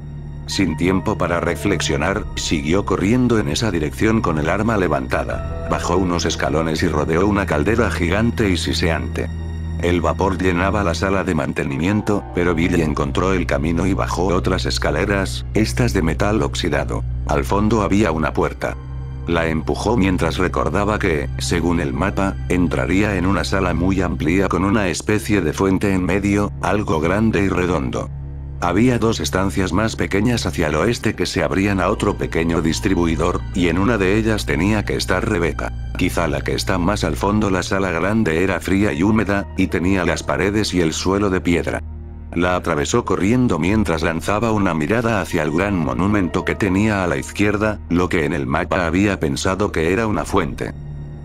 Sin tiempo para reflexionar, siguió corriendo en esa dirección con el arma levantada. Bajó unos escalones y rodeó una caldera gigante y siseante. El vapor llenaba la sala de mantenimiento, pero Billy encontró el camino y bajó otras escaleras, estas de metal oxidado. Al fondo había una puerta. La empujó mientras recordaba que, según el mapa, entraría en una sala muy amplia con una especie de fuente en medio, algo grande y redondo. Había 2 estancias más pequeñas hacia el oeste que se abrían a otro pequeño distribuidor, y en una de ellas tenía que estar Rebecca. Quizá la que está más al fondo. La sala grande era fría y húmeda, y tenía las paredes y el suelo de piedra. La atravesó corriendo mientras lanzaba una mirada hacia el gran monumento que tenía a la izquierda, lo que en el mapa había pensado que era una fuente.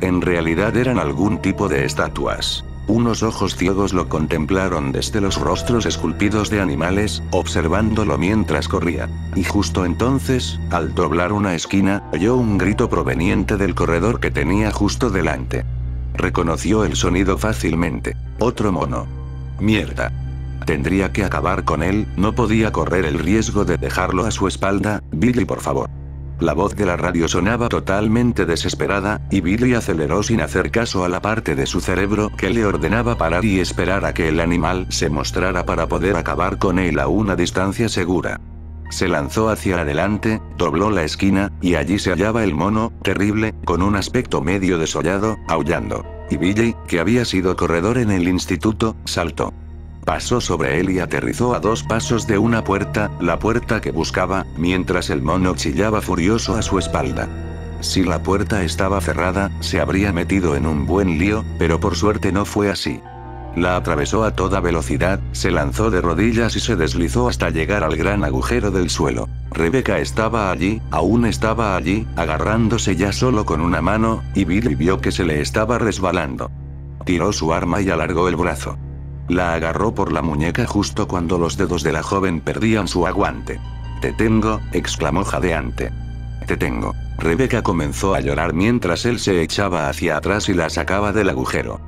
En realidad eran algún tipo de estatuas. Unos ojos ciegos lo contemplaron desde los rostros esculpidos de animales, observándolo mientras corría. Y justo entonces, al doblar una esquina, oyó un grito proveniente del corredor que tenía justo delante. Reconoció el sonido fácilmente. Otro mono. Mierda. Tendría que acabar con él, no podía correr el riesgo de dejarlo a su espalda. Billy, por favor. La voz de la radio sonaba totalmente desesperada, y Billy aceleró sin hacer caso a la parte de su cerebro que le ordenaba parar y esperar a que el animal se mostrara para poder acabar con él a una distancia segura. Se lanzó hacia adelante, dobló la esquina, y allí se hallaba el mono, terrible, con un aspecto medio desollado, aullando. Y Billy, que había sido corredor en el instituto, saltó. Pasó sobre él y aterrizó a 2 pasos de una puerta, la puerta que buscaba, mientras el mono chillaba furioso a su espalda. Si la puerta estaba cerrada, se habría metido en un buen lío, pero por suerte no fue así. La atravesó a toda velocidad, se lanzó de rodillas y se deslizó hasta llegar al gran agujero del suelo. Rebecca estaba allí, aún estaba allí, agarrándose ya solo con una mano, y Billy vio que se le estaba resbalando. Tiró su arma y alargó el brazo. La agarró por la muñeca justo cuando los dedos de la joven perdían su aguante. «Te tengo», exclamó jadeante. «Te tengo». Rebecca comenzó a llorar mientras él se echaba hacia atrás y la sacaba del agujero.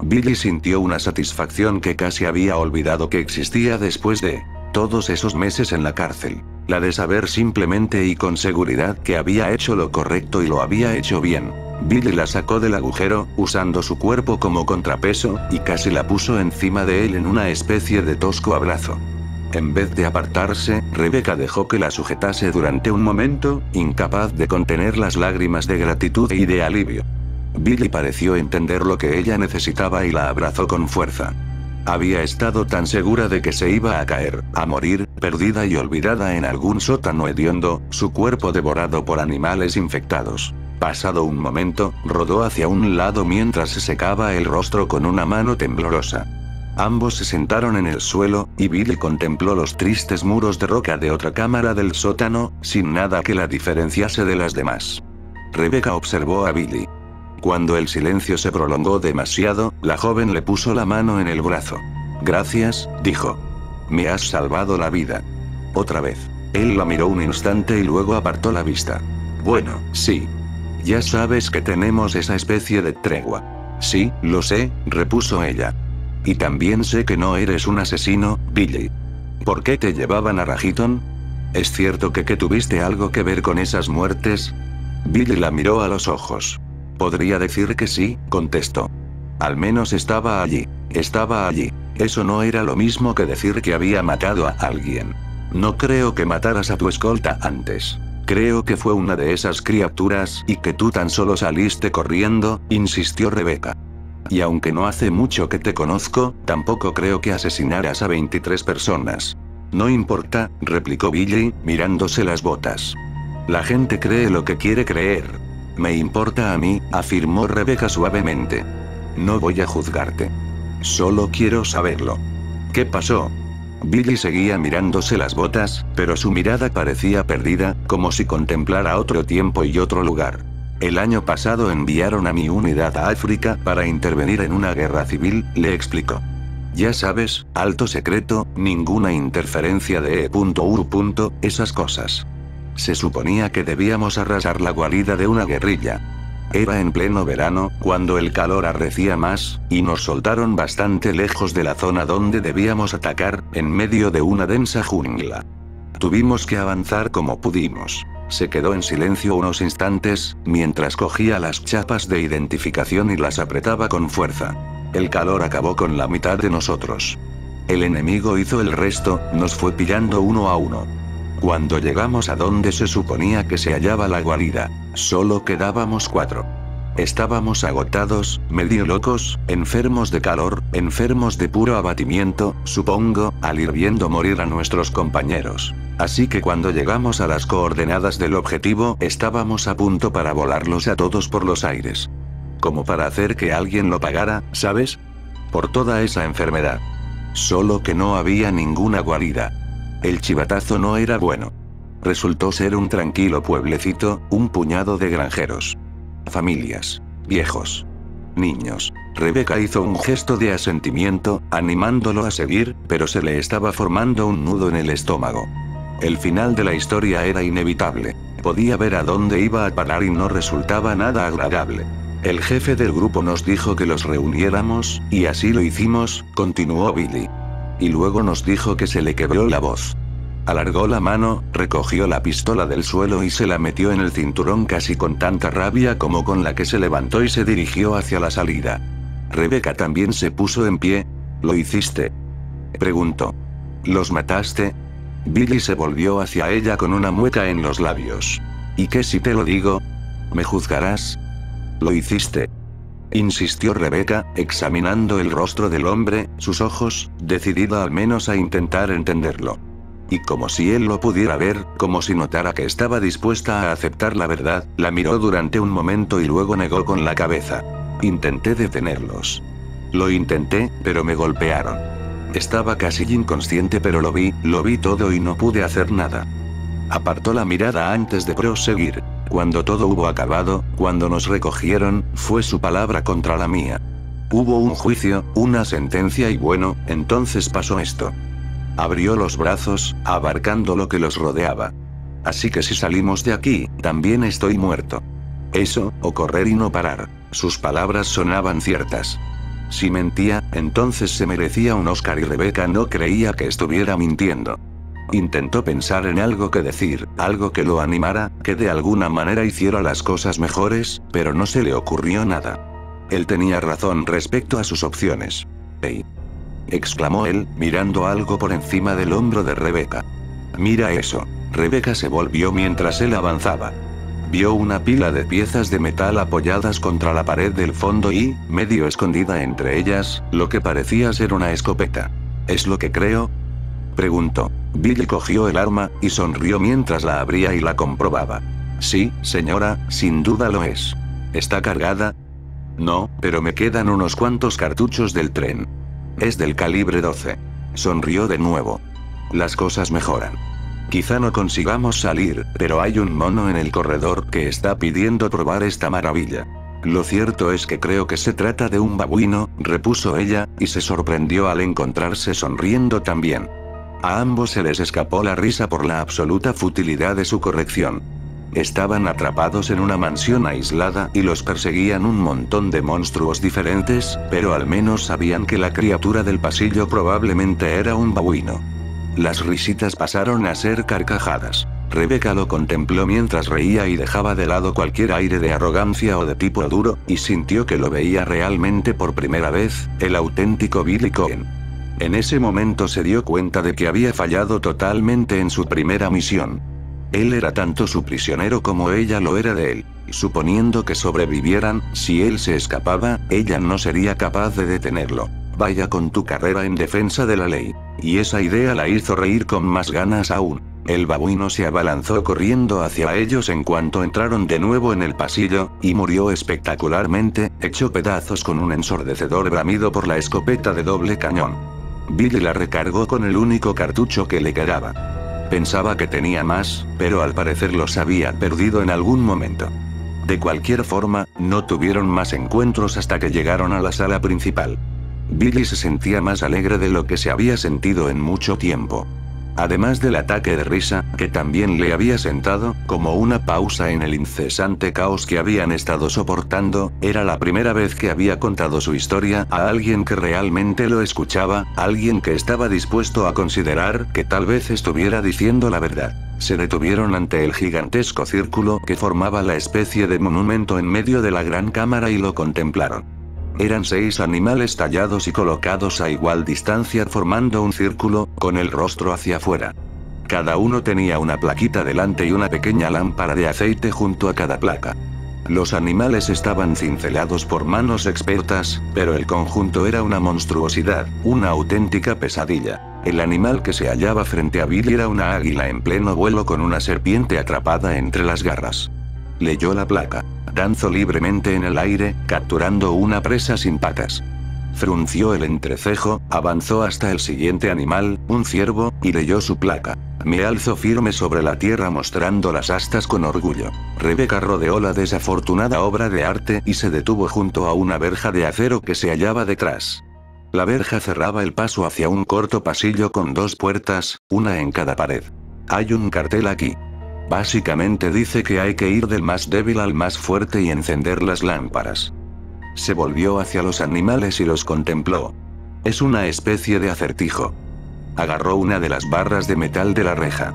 Billy sintió una satisfacción que casi había olvidado que existía después de todos esos meses en la cárcel. La de saber simplemente y con seguridad que había hecho lo correcto y lo había hecho bien. Billy la sacó del agujero, usando su cuerpo como contrapeso, y casi la puso encima de él en una especie de tosco abrazo. En vez de apartarse, Rebecca dejó que la sujetase durante un momento, incapaz de contener las lágrimas de gratitud y de alivio. Billy pareció entender lo que ella necesitaba y la abrazó con fuerza. Había estado tan segura de que se iba a caer, a morir, perdida y olvidada en algún sótano hediondo, su cuerpo devorado por animales infectados. Pasado un momento, rodó hacia un lado mientras se secaba el rostro con una mano temblorosa. Ambos se sentaron en el suelo, y Billy contempló los tristes muros de roca de otra cámara del sótano, sin nada que la diferenciase de las demás. Rebecca observó a Billy. Cuando el silencio se prolongó demasiado, la joven le puso la mano en el brazo. «Gracias», dijo. «Me has salvado la vida». «Otra vez». Él la miró un instante y luego apartó la vista. «Bueno, sí. Ya sabes que tenemos esa especie de tregua. Sí, lo sé, repuso ella. Y también sé que no eres un asesino, Billy. ¿Por qué te llevaban a Rajiton? ¿Es cierto que tuviste algo que ver con esas muertes? Billy la miró a los ojos. Podría decir que sí, contestó. Al menos estaba allí. Estaba allí. Eso no era lo mismo que decir que había matado a alguien. No creo que mataras a tu escolta antes. Creo que fue una de esas criaturas y que tú tan solo saliste corriendo, insistió Rebecca. Y aunque no hace mucho que te conozco, tampoco creo que asesinaras a 23 personas. No importa, replicó Billy, mirándose las botas. La gente cree lo que quiere creer. Me importa a mí, afirmó Rebecca suavemente. No voy a juzgarte. Solo quiero saberlo. ¿Qué pasó? Billy seguía mirándose las botas, pero su mirada parecía perdida, como si contemplara otro tiempo y otro lugar. El año pasado enviaron a mi unidad a África para intervenir en una guerra civil, le explicó. Ya sabes, alto secreto, ninguna interferencia de E.U. Esas cosas. Se suponía que debíamos arrasar la guarida de una guerrilla. Era en pleno verano, cuando el calor arrecía más, y nos soltaron bastante lejos de la zona donde debíamos atacar, en medio de una densa jungla. Tuvimos que avanzar como pudimos. Se quedó en silencio unos instantes, mientras cogía las chapas de identificación y las apretaba con fuerza. El calor acabó con la mitad de nosotros. El enemigo hizo el resto, nos fue pillando uno a uno. Cuando llegamos a donde se suponía que se hallaba la guarida, solo quedábamos 4. Estábamos agotados, medio locos, enfermos de calor, enfermos de puro abatimiento, supongo, al ir viendo morir a nuestros compañeros. Así que cuando llegamos a las coordenadas del objetivo, estábamos a punto para volarlos a todos por los aires. Como para hacer que alguien lo pagara, ¿sabes? Por toda esa enfermedad. Solo que no había ninguna guarida. El chivatazo no era bueno. Resultó ser un tranquilo pueblecito, un puñado de granjeros. Familias. Viejos. Niños. Rebecca hizo un gesto de asentimiento, animándolo a seguir, pero se le estaba formando un nudo en el estómago. El final de la historia era inevitable. Podía ver a dónde iba a parar y no resultaba nada agradable. El jefe del grupo nos dijo que los reuniéramos, y así lo hicimos, continuó Billy. Y luego nos dijo que se le quebró la voz. Alargó la mano, recogió la pistola del suelo y se la metió en el cinturón casi con tanta rabia como con la que se levantó y se dirigió hacia la salida. Rebecca también se puso en pie. ¿Lo hiciste?, preguntó. ¿Los mataste? Billy se volvió hacia ella con una mueca en los labios. ¿Y qué si te lo digo? ¿Me juzgarás? ¿Lo hiciste?, insistió Rebecca, examinando el rostro del hombre, sus ojos, decidida al menos a intentar entenderlo. Y como si él lo pudiera ver, como si notara que estaba dispuesta a aceptar la verdad, la miró durante un momento y luego negó con la cabeza. Intenté detenerlos. Lo intenté, pero me golpearon. Estaba casi inconsciente, pero lo vi todo y no pude hacer nada. Apartó la mirada antes de proseguir. Cuando todo hubo acabado, cuando nos recogieron, fue su palabra contra la mía. Hubo un juicio, una sentencia y bueno, entonces pasó esto. Abrió los brazos, abarcando lo que los rodeaba. Así que si salimos de aquí, también estoy muerto. Eso, o correr y no parar. Sus palabras sonaban ciertas. Si mentía, entonces se merecía un Oscar y Rebecca no creía que estuviera mintiendo. Intentó pensar en algo que decir, algo que lo animara, que de alguna manera hiciera las cosas mejores, pero no se le ocurrió nada. Él tenía razón respecto a sus opciones. «¡Hey!», exclamó él, mirando algo por encima del hombro de Rebecca. «Mira eso». Rebecca se volvió mientras él avanzaba. Vio una pila de piezas de metal apoyadas contra la pared del fondo y, medio escondida entre ellas, lo que parecía ser una escopeta. «¿Es lo que creo?», preguntó. Billy cogió el arma, y sonrió mientras la abría y la comprobaba. «Sí, señora, sin duda lo es». «¿Está cargada?». «No, pero me quedan unos cuantos cartuchos del tren». «Es del calibre 12». Sonrió de nuevo. «Las cosas mejoran. Quizá no consigamos salir, pero hay un mono en el corredor que está pidiendo probar esta maravilla». «Lo cierto es que creo que se trata de un babuino», repuso ella, y se sorprendió al encontrarse sonriendo también. A ambos se les escapó la risa por la absoluta futilidad de su corrección. Estaban atrapados en una mansión aislada y los perseguían un montón de monstruos diferentes, pero al menos sabían que la criatura del pasillo probablemente era un babuino. Las risitas pasaron a ser carcajadas. Rebecca lo contempló mientras reía y dejaba de lado cualquier aire de arrogancia o de tipo duro, y sintió que lo veía realmente por primera vez, el auténtico Billy Cohen. En ese momento se dio cuenta de que había fallado totalmente en su primera misión. Él era tanto su prisionero como ella lo era de él. Suponiendo que sobrevivieran, si él se escapaba, ella no sería capaz de detenerlo. Vaya con tu carrera en defensa de la ley. Y esa idea la hizo reír con más ganas aún. El babuino se abalanzó corriendo hacia ellos en cuanto entraron de nuevo en el pasillo, y murió espectacularmente, hecho pedazos con un ensordecedor bramido por la escopeta de doble cañón. Billy la recargó con el único cartucho que le quedaba. Pensaba que tenía más, pero al parecer los había perdido en algún momento. De cualquier forma, no tuvieron más encuentros hasta que llegaron a la sala principal. Billy se sentía más alegre de lo que se había sentido en mucho tiempo. Además del ataque de risa, que también le había sentado, como una pausa en el incesante caos que habían estado soportando, era la primera vez que había contado su historia a alguien que realmente lo escuchaba, alguien que estaba dispuesto a considerar que tal vez estuviera diciendo la verdad. Se detuvieron ante el gigantesco círculo que formaba la especie de monumento en medio de la gran cámara y lo contemplaron. Eran 6 animales tallados y colocados a igual distancia formando un círculo, con el rostro hacia afuera. Cada uno tenía una plaquita delante y una pequeña lámpara de aceite junto a cada placa. Los animales estaban cincelados por manos expertas, pero el conjunto era una monstruosidad, una auténtica pesadilla. El animal que se hallaba frente a Billy era una águila en pleno vuelo con una serpiente atrapada entre las garras. Leyó la placa. Danzó libremente en el aire, capturando una presa sin patas. Frunció el entrecejo, avanzó hasta el siguiente animal, un ciervo, y leyó su placa. Me alzo firme sobre la tierra mostrando las astas con orgullo. Rebecca rodeó la desafortunada obra de arte y se detuvo junto a una verja de acero que se hallaba detrás. La verja cerraba el paso hacia un corto pasillo con 2 puertas, una en cada pared. Hay un cartel aquí. Básicamente dice que hay que ir del más débil al más fuerte y encender las lámparas. Se volvió hacia los animales y los contempló. Es una especie de acertijo. Agarró una de las barras de metal de la reja.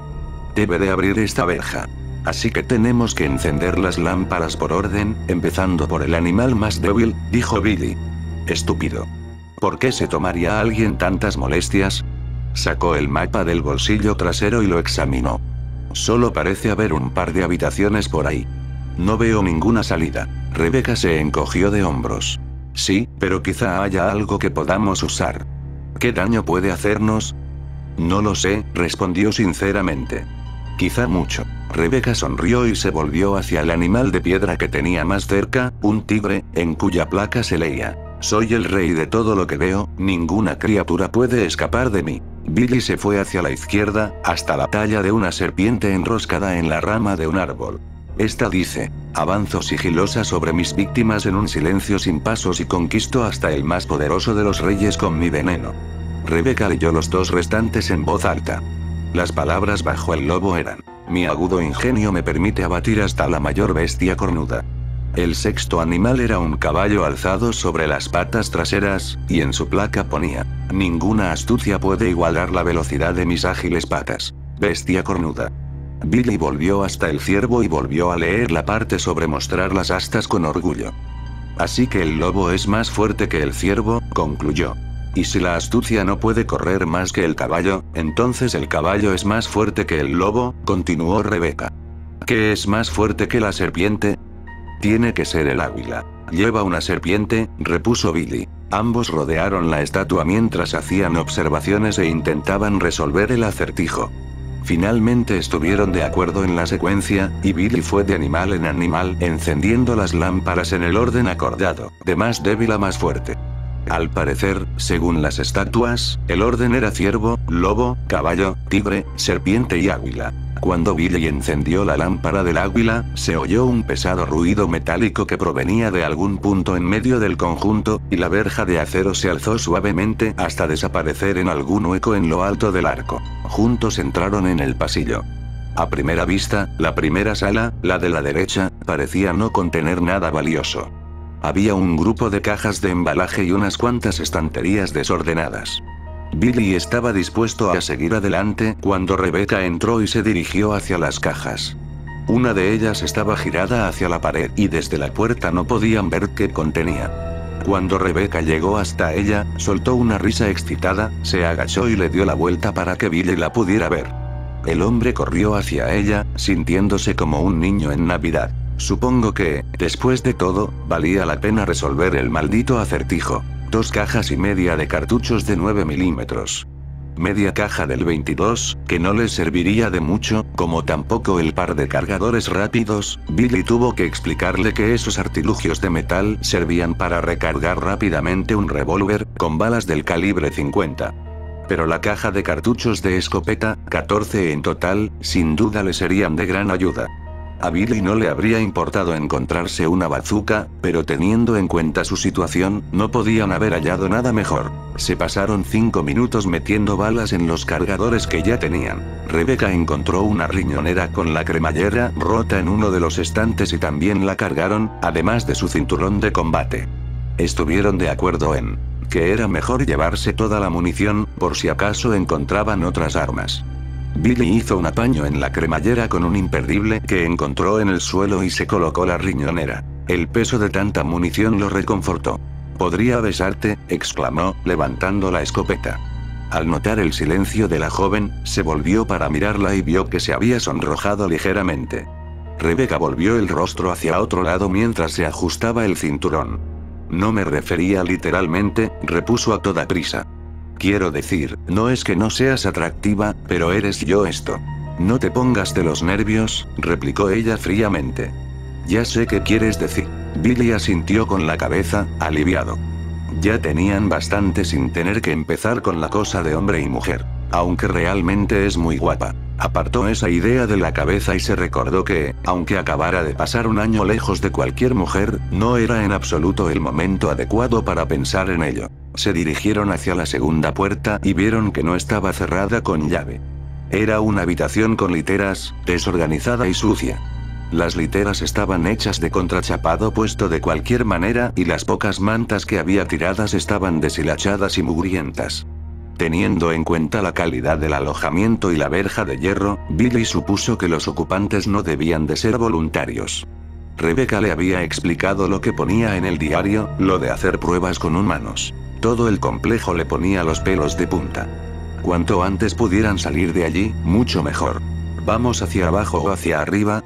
Debe de abrir esta verja. Así que tenemos que encender las lámparas por orden, empezando por el animal más débil, dijo Billy. Estúpido. ¿Por qué se tomaría a alguien tantas molestias? Sacó el mapa del bolsillo trasero y lo examinó. Solo parece haber un par de habitaciones por ahí. No veo ninguna salida. Rebecca se encogió de hombros. Sí, pero quizá haya algo que podamos usar. ¿Qué daño puede hacernos? No lo sé, respondió sinceramente. Quizá mucho. Rebecca sonrió y se volvió hacia el animal de piedra que tenía más cerca, un tigre, en cuya placa se leía: soy el rey de todo lo que veo, ninguna criatura puede escapar de mí. Billy se fue hacia la izquierda, hasta la talla de una serpiente enroscada en la rama de un árbol. Esta dice: avanzo sigilosa sobre mis víctimas en un silencio sin pasos y conquisto hasta el más poderoso de los reyes con mi veneno. Rebecca leyó los 2 restantes en voz alta. Las palabras bajo el lobo eran: mi agudo ingenio me permite abatir hasta la mayor bestia cornuda. El 6º animal era un caballo alzado sobre las patas traseras, y en su placa ponía: ninguna astucia puede igualar la velocidad de mis ágiles patas. Bestia cornuda. Billy volvió hasta el ciervo y volvió a leer la parte sobre mostrar las astas con orgullo. Así que el lobo es más fuerte que el ciervo, concluyó. Y si la astucia no puede correr más que el caballo, entonces el caballo es más fuerte que el lobo, continuó Rebecca. ¿Qué es más fuerte que la serpiente? Tiene que ser el águila. Lleva una serpiente, repuso Billy. Ambos rodearon la estatua mientras hacían observaciones e intentaban resolver el acertijo. Finalmente estuvieron de acuerdo en la secuencia, y Billy fue de animal en animal, encendiendo las lámparas en el orden acordado, de más débil a más fuerte. Al parecer, según las estatuas, el orden era ciervo, lobo, caballo, tigre, serpiente y águila. Cuando Billy encendió la lámpara del águila, se oyó un pesado ruido metálico que provenía de algún punto en medio del conjunto, y la verja de acero se alzó suavemente hasta desaparecer en algún hueco en lo alto del arco. Juntos entraron en el pasillo. A primera vista, la primera sala, la de la derecha, parecía no contener nada valioso. Había un grupo de cajas de embalaje y unas cuantas estanterías desordenadas. Billy estaba dispuesto a seguir adelante cuando Rebecca entró y se dirigió hacia las cajas. Una de ellas estaba girada hacia la pared y desde la puerta no podían ver qué contenía. Cuando Rebecca llegó hasta ella, soltó una risa excitada, se agachó y le dio la vuelta para que Billy la pudiera ver. El hombre corrió hacia ella, sintiéndose como un niño en Navidad. Supongo que, después de todo, valía la pena resolver el maldito acertijo. 2 cajas y media de cartuchos de 9 milímetros. Media caja del 22, que no les serviría de mucho, como tampoco el par de cargadores rápidos. Billy tuvo que explicarle que esos artilugios de metal servían para recargar rápidamente un revólver, con balas del calibre 50. Pero la caja de cartuchos de escopeta, 14 en total, sin duda le serían de gran ayuda. A Billy no le habría importado encontrarse una bazooka, pero teniendo en cuenta su situación, no podían haber hallado nada mejor. Se pasaron 5 minutos metiendo balas en los cargadores que ya tenían. Rebecca encontró una riñonera con la cremallera rota en uno de los estantes y también la cargaron, además de su cinturón de combate. Estuvieron de acuerdo en que era mejor llevarse toda la munición, por si acaso encontraban otras armas. Billy hizo un apaño en la cremallera con un imperdible que encontró en el suelo y se colocó la riñonera. El peso de tanta munición lo reconfortó. «¿Podría besarte?», exclamó, levantando la escopeta. Al notar el silencio de la joven, se volvió para mirarla y vio que se había sonrojado ligeramente. Rebecca volvió el rostro hacia otro lado mientras se ajustaba el cinturón. «No me refería literalmente», repuso a toda prisa. «Quiero decir, no es que no seas atractiva, pero eres yo esto». «No te pongas de los nervios», replicó ella fríamente. «Ya sé qué quieres decir». Billy asintió con la cabeza, aliviado. Ya tenían bastante sin tener que empezar con la cosa de hombre y mujer. Aunque realmente es muy guapa. Apartó esa idea de la cabeza y se recordó que, aunque acabara de pasar un año lejos de cualquier mujer, no era en absoluto el momento adecuado para pensar en ello. Se dirigieron hacia la segunda puerta y vieron que no estaba cerrada con llave. Era una habitación con literas, desorganizada y sucia. Las literas estaban hechas de contrachapado puesto de cualquier manera y las pocas mantas que había tiradas estaban deshilachadas y mugrientas. Teniendo en cuenta la calidad del alojamiento y la verja de hierro, Billy supuso que los ocupantes no debían de ser voluntarios. Rebecca le había explicado lo que ponía en el diario, lo de hacer pruebas con humanos. Todo el complejo le ponía los pelos de punta. Cuanto antes pudieran salir de allí, mucho mejor. ¿Vamos hacia abajo o hacia arriba?,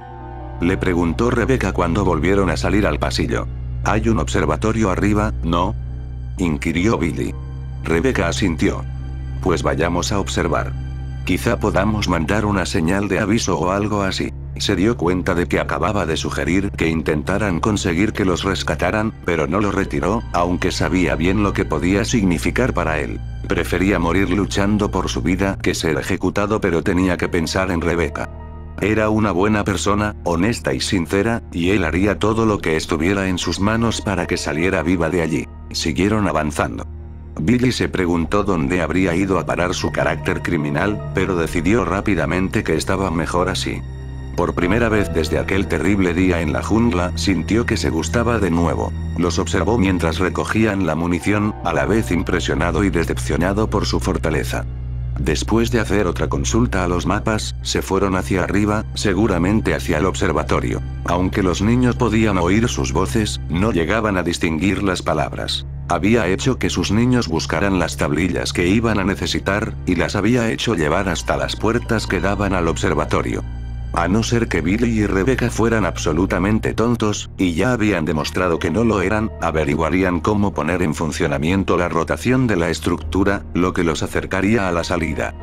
le preguntó Rebecca cuando volvieron a salir al pasillo. ¿Hay un observatorio arriba, no?, inquirió Billy. Rebecca asintió. Pues vayamos a observar. Quizá podamos mandar una señal de aviso o algo así. Se dio cuenta de que acababa de sugerir que intentaran conseguir que los rescataran, pero no lo retiró, aunque sabía bien lo que podía significar para él. Prefería morir luchando por su vida que ser ejecutado, pero tenía que pensar en Rebecca. Era una buena persona, honesta y sincera, y él haría todo lo que estuviera en sus manos para que saliera viva de allí. Siguieron avanzando. Billy se preguntó dónde habría ido a parar su carácter criminal, pero decidió rápidamente que estaba mejor así. Por primera vez desde aquel terrible día en la jungla, sintió que se gustaba de nuevo. Los observó mientras recogían la munición, a la vez impresionado y decepcionado por su fortaleza. Después de hacer otra consulta a los mapas, se fueron hacia arriba, seguramente hacia el observatorio. Aunque los niños podían oír sus voces, no llegaban a distinguir las palabras. Había hecho que sus niños buscaran las tablillas que iban a necesitar, y las había hecho llevar hasta las puertas que daban al observatorio. A no ser que Billy y Rebecca fueran absolutamente tontos, y ya habían demostrado que no lo eran, averiguarían cómo poner en funcionamiento la rotación de la estructura, lo que los acercaría a la salida.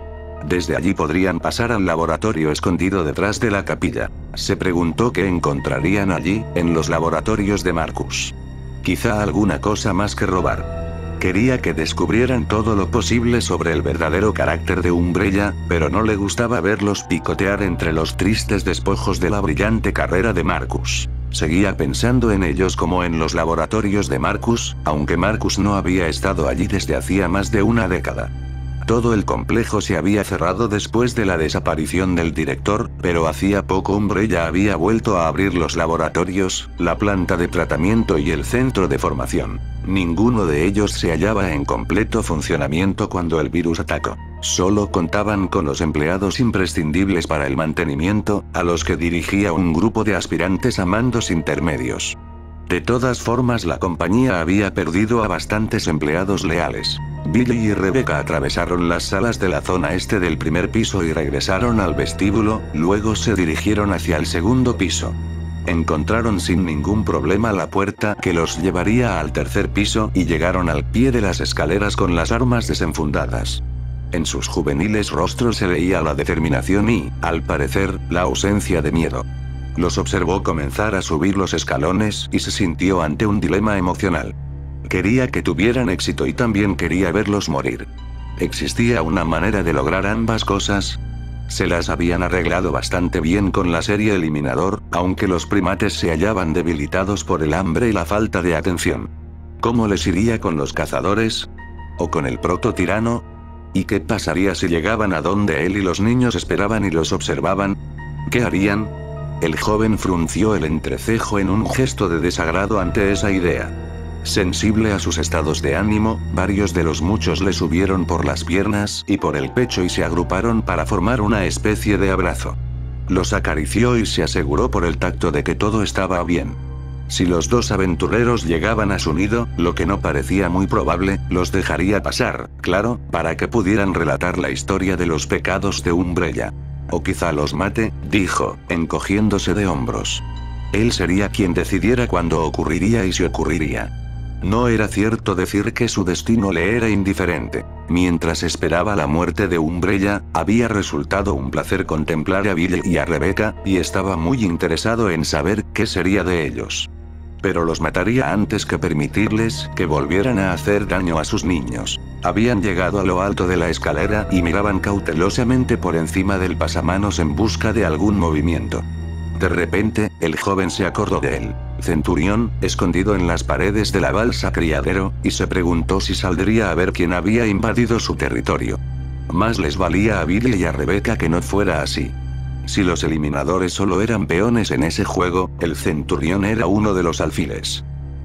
Desde allí podrían pasar al laboratorio escondido detrás de la capilla. Se preguntó qué encontrarían allí, en los laboratorios de Marcus. Quizá alguna cosa más que robar. Quería que descubrieran todo lo posible sobre el verdadero carácter de Umbrella, pero no le gustaba verlos picotear entre los tristes despojos de la brillante carrera de Marcus. Seguía pensando en ellos como en los laboratorios de Marcus, aunque Marcus no había estado allí desde hacía más de una década. Todo el complejo se había cerrado después de la desaparición del director, pero hacía poco Umbrella había vuelto a abrir los laboratorios, la planta de tratamiento y el centro de formación. Ninguno de ellos se hallaba en completo funcionamiento cuando el virus atacó. Solo contaban con los empleados imprescindibles para el mantenimiento, a los que dirigía un grupo de aspirantes a mandos intermedios. De todas formas, la compañía había perdido a bastantes empleados leales. Billy y Rebecca atravesaron las salas de la zona este del primer piso y regresaron al vestíbulo, luego se dirigieron hacia el segundo piso. Encontraron sin ningún problema la puerta que los llevaría al tercer piso y llegaron al pie de las escaleras con las armas desenfundadas. En sus juveniles rostros se leía la determinación y, al parecer, la ausencia de miedo. Los observó comenzar a subir los escalones y se sintió ante un dilema emocional. Quería que tuvieran éxito y también quería verlos morir. ¿Existía una manera de lograr ambas cosas? Se las habían arreglado bastante bien con la serie Eliminador, aunque los primates se hallaban debilitados por el hambre y la falta de atención. ¿Cómo les iría con los cazadores? ¿O con el prototirano? ¿Y qué pasaría si llegaban a donde él y los niños esperaban y los observaban? ¿Qué harían? El joven frunció el entrecejo en un gesto de desagrado ante esa idea. Sensible a sus estados de ánimo, varios de los muchos le subieron por las piernas y por el pecho y se agruparon para formar una especie de abrazo. Los acarició y se aseguró por el tacto de que todo estaba bien. Si los dos aventureros llegaban a su nido, lo que no parecía muy probable, los dejaría pasar, claro, para que pudieran relatar la historia de los pecados de Umbrella. O quizá los mate, dijo, encogiéndose de hombros. Él sería quien decidiera cuándo ocurriría y si ocurriría. No era cierto decir que su destino le era indiferente. Mientras esperaba la muerte de Umbrella, había resultado un placer contemplar a Billy y a Rebecca, y estaba muy interesado en saber qué sería de ellos. Pero los mataría antes que permitirles que volvieran a hacer daño a sus niños. Habían llegado a lo alto de la escalera y miraban cautelosamente por encima del pasamanos en busca de algún movimiento. De repente, el joven se acordó del centurión, escondido en las paredes de la balsa criadero, y se preguntó si saldría a ver quién había invadido su territorio. Más les valía a Billy y a Rebecca que no fuera así. Si los eliminadores solo eran peones en ese juego, el centurión era uno de los alfiles.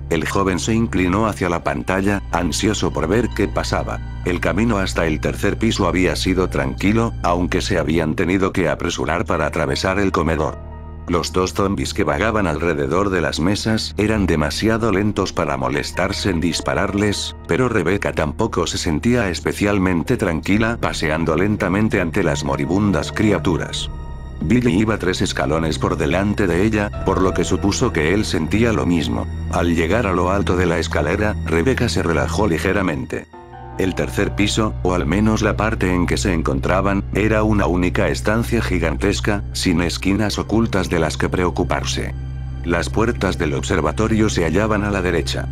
El joven se inclinó hacia la pantalla, ansioso por ver qué pasaba. El camino hasta el tercer piso había sido tranquilo, aunque se habían tenido que apresurar para atravesar el comedor. Los dos zombis que vagaban alrededor de las mesas eran demasiado lentos para molestarse en dispararles, pero Rebecca tampoco se sentía especialmente tranquila paseando lentamente ante las moribundas criaturas. Billy iba 3 escalones por delante de ella, por lo que supuso que él sentía lo mismo. Al llegar a lo alto de la escalera, Rebecca se relajó ligeramente. El tercer piso, o al menos la parte en que se encontraban, era una única estancia gigantesca, sin esquinas ocultas de las que preocuparse. Las puertas del observatorio se hallaban a la derecha.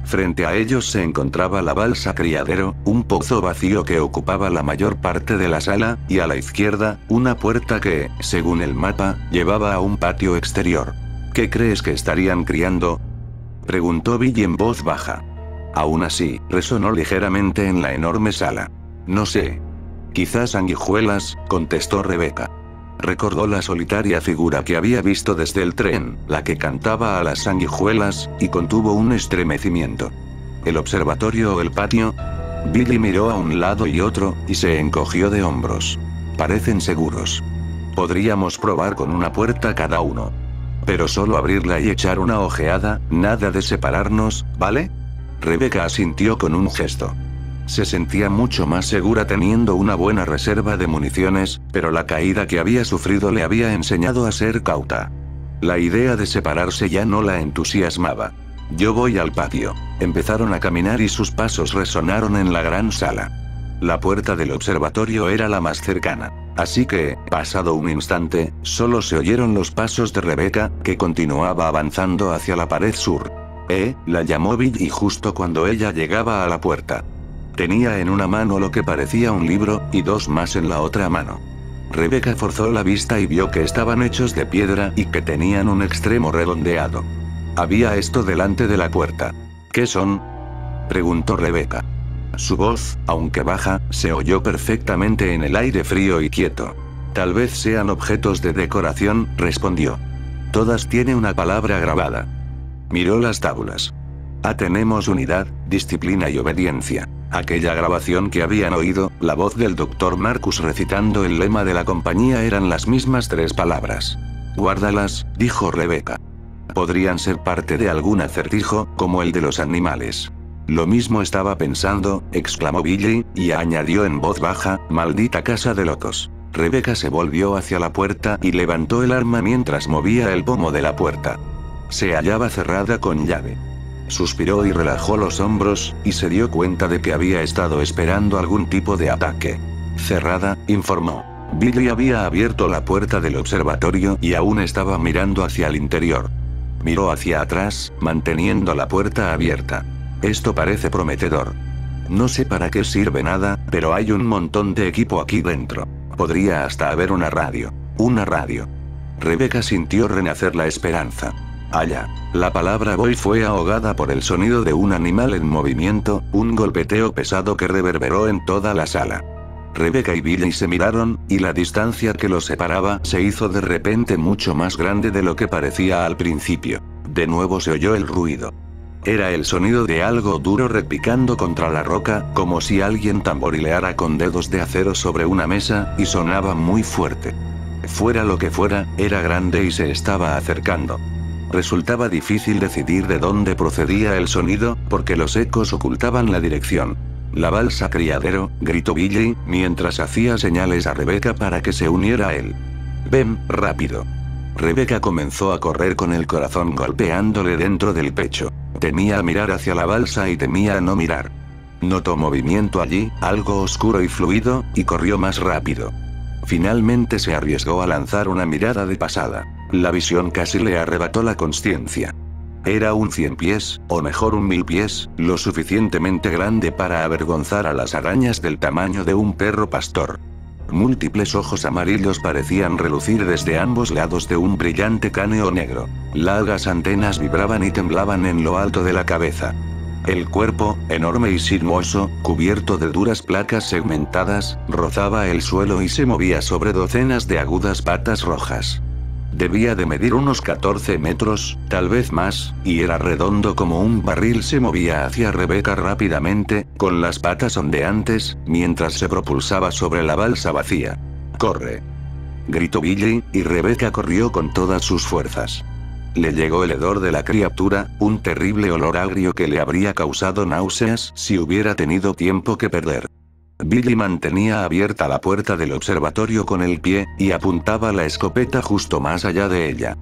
Frente a ellos se encontraba la balsa criadero, un pozo vacío que ocupaba la mayor parte de la sala, y a la izquierda, una puerta que, según el mapa, llevaba a un patio exterior. ¿Qué crees que estarían criando?, preguntó Billy en voz baja. Aún así, resonó ligeramente en la enorme sala. No sé. Quizás sanguijuelas, contestó Rebecca. Recordó la solitaria figura que había visto desde el tren, la que cantaba a las sanguijuelas, y contuvo un estremecimiento. ¿El observatorio o el patio? Billy miró a un lado y otro, y se encogió de hombros. Parecen seguros. Podríamos probar con una puerta cada uno. Pero solo abrirla y echar una ojeada, nada de separarnos, ¿vale? Rebecca asintió con un gesto. Se sentía mucho más segura teniendo una buena reserva de municiones, pero la caída que había sufrido le había enseñado a ser cauta. La idea de separarse ya no la entusiasmaba. Yo voy al patio. Empezaron a caminar y sus pasos resonaron en la gran sala. La puerta del observatorio era la más cercana. Así que, pasado un instante, solo se oyeron los pasos de Rebecca, que continuaba avanzando hacia la pared sur. La llamó Billy justo cuando ella llegaba a la puerta. Tenía en una mano lo que parecía un libro, y 2 más en la otra mano. Rebecca forzó la vista y vio que estaban hechos de piedra y que tenían un extremo redondeado. Había esto delante de la puerta. ¿Qué son?, preguntó Rebecca. Su voz, aunque baja, se oyó perfectamente en el aire frío y quieto. Tal vez sean objetos de decoración, respondió. Todas tienen una palabra grabada. Miró las tablas. Tenemos unidad, disciplina y obediencia. Aquella grabación que habían oído, la voz del Dr. Marcus recitando el lema de la compañía eran las mismas 3 palabras. Guárdalas, dijo Rebecca. Podrían ser parte de algún acertijo, como el de los animales. Lo mismo estaba pensando, exclamó Billy, y añadió en voz baja, maldita casa de locos. Rebecca se volvió hacia la puerta y levantó el arma mientras movía el pomo de la puerta. Se hallaba cerrada con llave. Suspiró y relajó los hombros, y se dio cuenta de que había estado esperando algún tipo de ataque. Cerrada, informó. Billy había abierto la puerta del observatorio y aún estaba mirando hacia el interior. Miró hacia atrás, manteniendo la puerta abierta. Esto parece prometedor. No sé para qué sirve nada, pero hay un montón de equipo aquí dentro. Podría hasta haber una radio. Una radio. Rebecca sintió renacer la esperanza. Allá. La palabra voy fue ahogada por el sonido de un animal en movimiento, un golpeteo pesado que reverberó en toda la sala. Rebecca y Billy se miraron, y la distancia que los separaba se hizo de repente mucho más grande de lo que parecía al principio. De nuevo se oyó el ruido. Era el sonido de algo duro repicando contra la roca, como si alguien tamborileara con dedos de acero sobre una mesa, y sonaba muy fuerte. Fuera lo que fuera, era grande y se estaba acercando. Resultaba difícil decidir de dónde procedía el sonido, porque los ecos ocultaban la dirección. La balsa criadero, gritó Billy, mientras hacía señales a Rebecca para que se uniera a él. Ven, rápido. Rebecca comenzó a correr con el corazón golpeándole dentro del pecho. Temía mirar hacia la balsa y temía no mirar. Notó movimiento allí, algo oscuro y fluido, y corrió más rápido. Finalmente se arriesgó a lanzar una mirada de pasada. La visión casi le arrebató la consciencia. Era un 100 pies, o mejor un 1000 pies, lo suficientemente grande para avergonzar a las arañas del tamaño de un perro pastor. Múltiples ojos amarillos parecían relucir desde ambos lados de un brillante cráneo negro. Largas antenas vibraban y temblaban en lo alto de la cabeza. El cuerpo, enorme y sinuoso, cubierto de duras placas segmentadas, rozaba el suelo y se movía sobre docenas de agudas patas rojas. Debía de medir unos 14 metros, tal vez más, y era redondo como un barril. Se movía hacia Rebecca rápidamente, con las patas ondeantes, mientras se propulsaba sobre la balsa vacía. ¡Corre!, gritó Billy, y Rebecca corrió con todas sus fuerzas. Le llegó el hedor de la criatura, un terrible olor agrio que le habría causado náuseas si hubiera tenido tiempo que perder. Billy mantenía abierta la puerta del observatorio con el pie, y apuntaba la escopeta justo más allá de ella.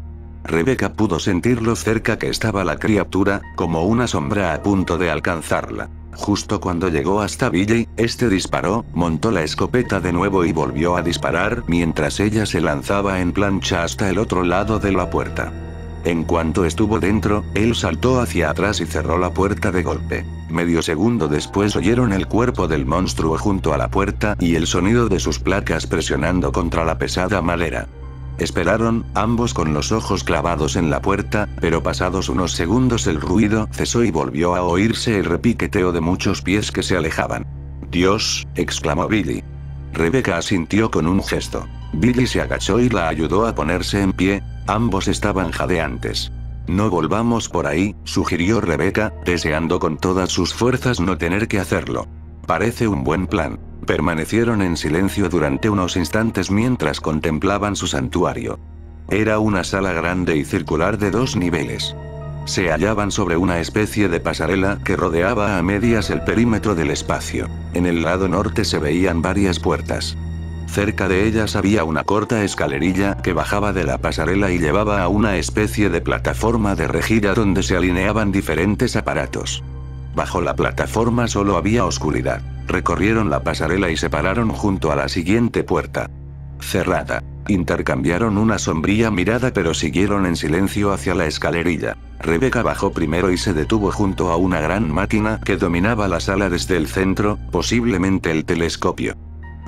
Rebecca pudo sentir lo cerca que estaba la criatura, como una sombra a punto de alcanzarla. Justo cuando llegó hasta Billy, este disparó, montó la escopeta de nuevo y volvió a disparar mientras ella se lanzaba en plancha hasta el otro lado de la puerta. En cuanto estuvo dentro, él saltó hacia atrás y cerró la puerta de golpe. Medio segundo después oyeron el cuerpo del monstruo junto a la puerta y el sonido de sus placas presionando contra la pesada madera. Esperaron, ambos con los ojos clavados en la puerta, pero pasados unos segundos el ruido cesó y volvió a oírse el repiqueteo de muchos pies que se alejaban. «Dios», exclamó Billy. Rebecca asintió con un gesto. Billy se agachó y la ayudó a ponerse en pie. Ambos estaban jadeantes. «No volvamos por ahí», sugirió Rebecca, deseando con todas sus fuerzas no tener que hacerlo. «Parece un buen plan». Permanecieron en silencio durante unos instantes mientras contemplaban su santuario. Era una sala grande y circular de 2 niveles. Se hallaban sobre una especie de pasarela que rodeaba a medias el perímetro del espacio. En el lado norte se veían varias puertas. Cerca de ellas había una corta escalerilla que bajaba de la pasarela y llevaba a una especie de plataforma de rejilla donde se alineaban diferentes aparatos. Bajo la plataforma solo había oscuridad. Recorrieron la pasarela y se pararon junto a la siguiente puerta. Cerrada. Intercambiaron una sombría mirada pero siguieron en silencio hacia la escalerilla. Rebecca bajó primero y se detuvo junto a una gran máquina que dominaba la sala desde el centro, posiblemente el telescopio.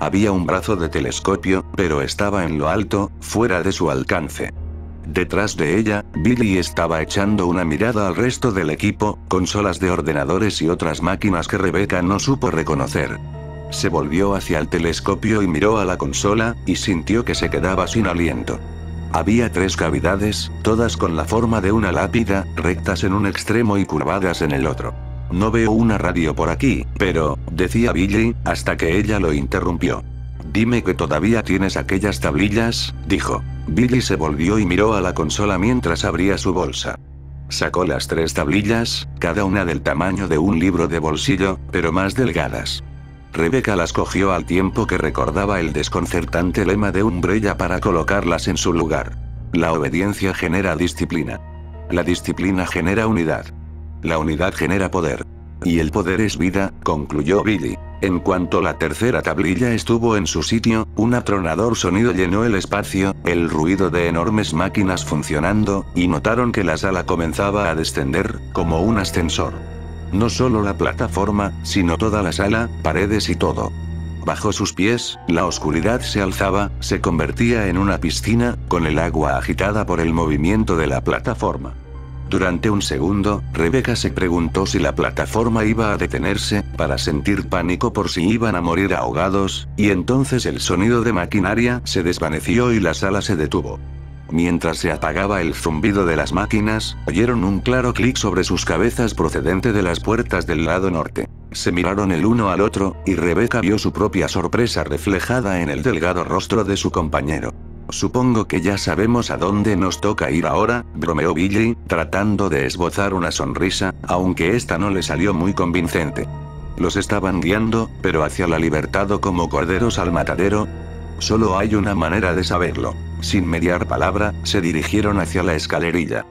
Había un brazo de telescopio, pero estaba en lo alto, fuera de su alcance. Detrás de ella, Billy estaba echando una mirada al resto del equipo, consolas de ordenadores y otras máquinas que Rebecca no supo reconocer. Se volvió hacia el telescopio y miró a la consola, y sintió que se quedaba sin aliento. Había 3 cavidades, todas con la forma de una lápida, rectas en un extremo y curvadas en el otro. No veo una radio por aquí, pero, decía Billy, hasta que ella lo interrumpió. Dime que todavía tienes aquellas tablillas, dijo. Billy se volvió y miró a la consola mientras abría su bolsa. Sacó las 3 tablillas, cada una del tamaño de un libro de bolsillo, pero más delgadas. Rebecca las cogió al tiempo que recordaba el desconcertante lema de Umbrella para colocarlas en su lugar. La obediencia genera disciplina. La disciplina genera unidad. La unidad genera poder. Y el poder es vida, concluyó Billy. En cuanto la tercera tablilla estuvo en su sitio, un atronador sonido llenó el espacio, el ruido de enormes máquinas funcionando, y notaron que la sala comenzaba a descender, como un ascensor. No solo la plataforma, sino toda la sala, paredes y todo. Bajo sus pies, la oscuridad se alzaba, se convertía en una piscina, con el agua agitada por el movimiento de la plataforma. Durante un segundo, Rebecca se preguntó si la plataforma iba a detenerse, para sentir pánico por si iban a morir ahogados, y entonces el sonido de maquinaria se desvaneció y la sala se detuvo. Mientras se apagaba el zumbido de las máquinas, oyeron un claro clic sobre sus cabezas procedente de las puertas del lado norte. Se miraron el uno al otro, y Rebecca vio su propia sorpresa reflejada en el delgado rostro de su compañero. Supongo que ya sabemos a dónde nos toca ir ahora, bromeó Billy, tratando de esbozar una sonrisa, aunque esta no le salió muy convincente. Los estaban guiando, pero hacia la libertad o como corderos al matadero. Solo hay una manera de saberlo. Sin mediar palabra, se dirigieron hacia la escalerilla.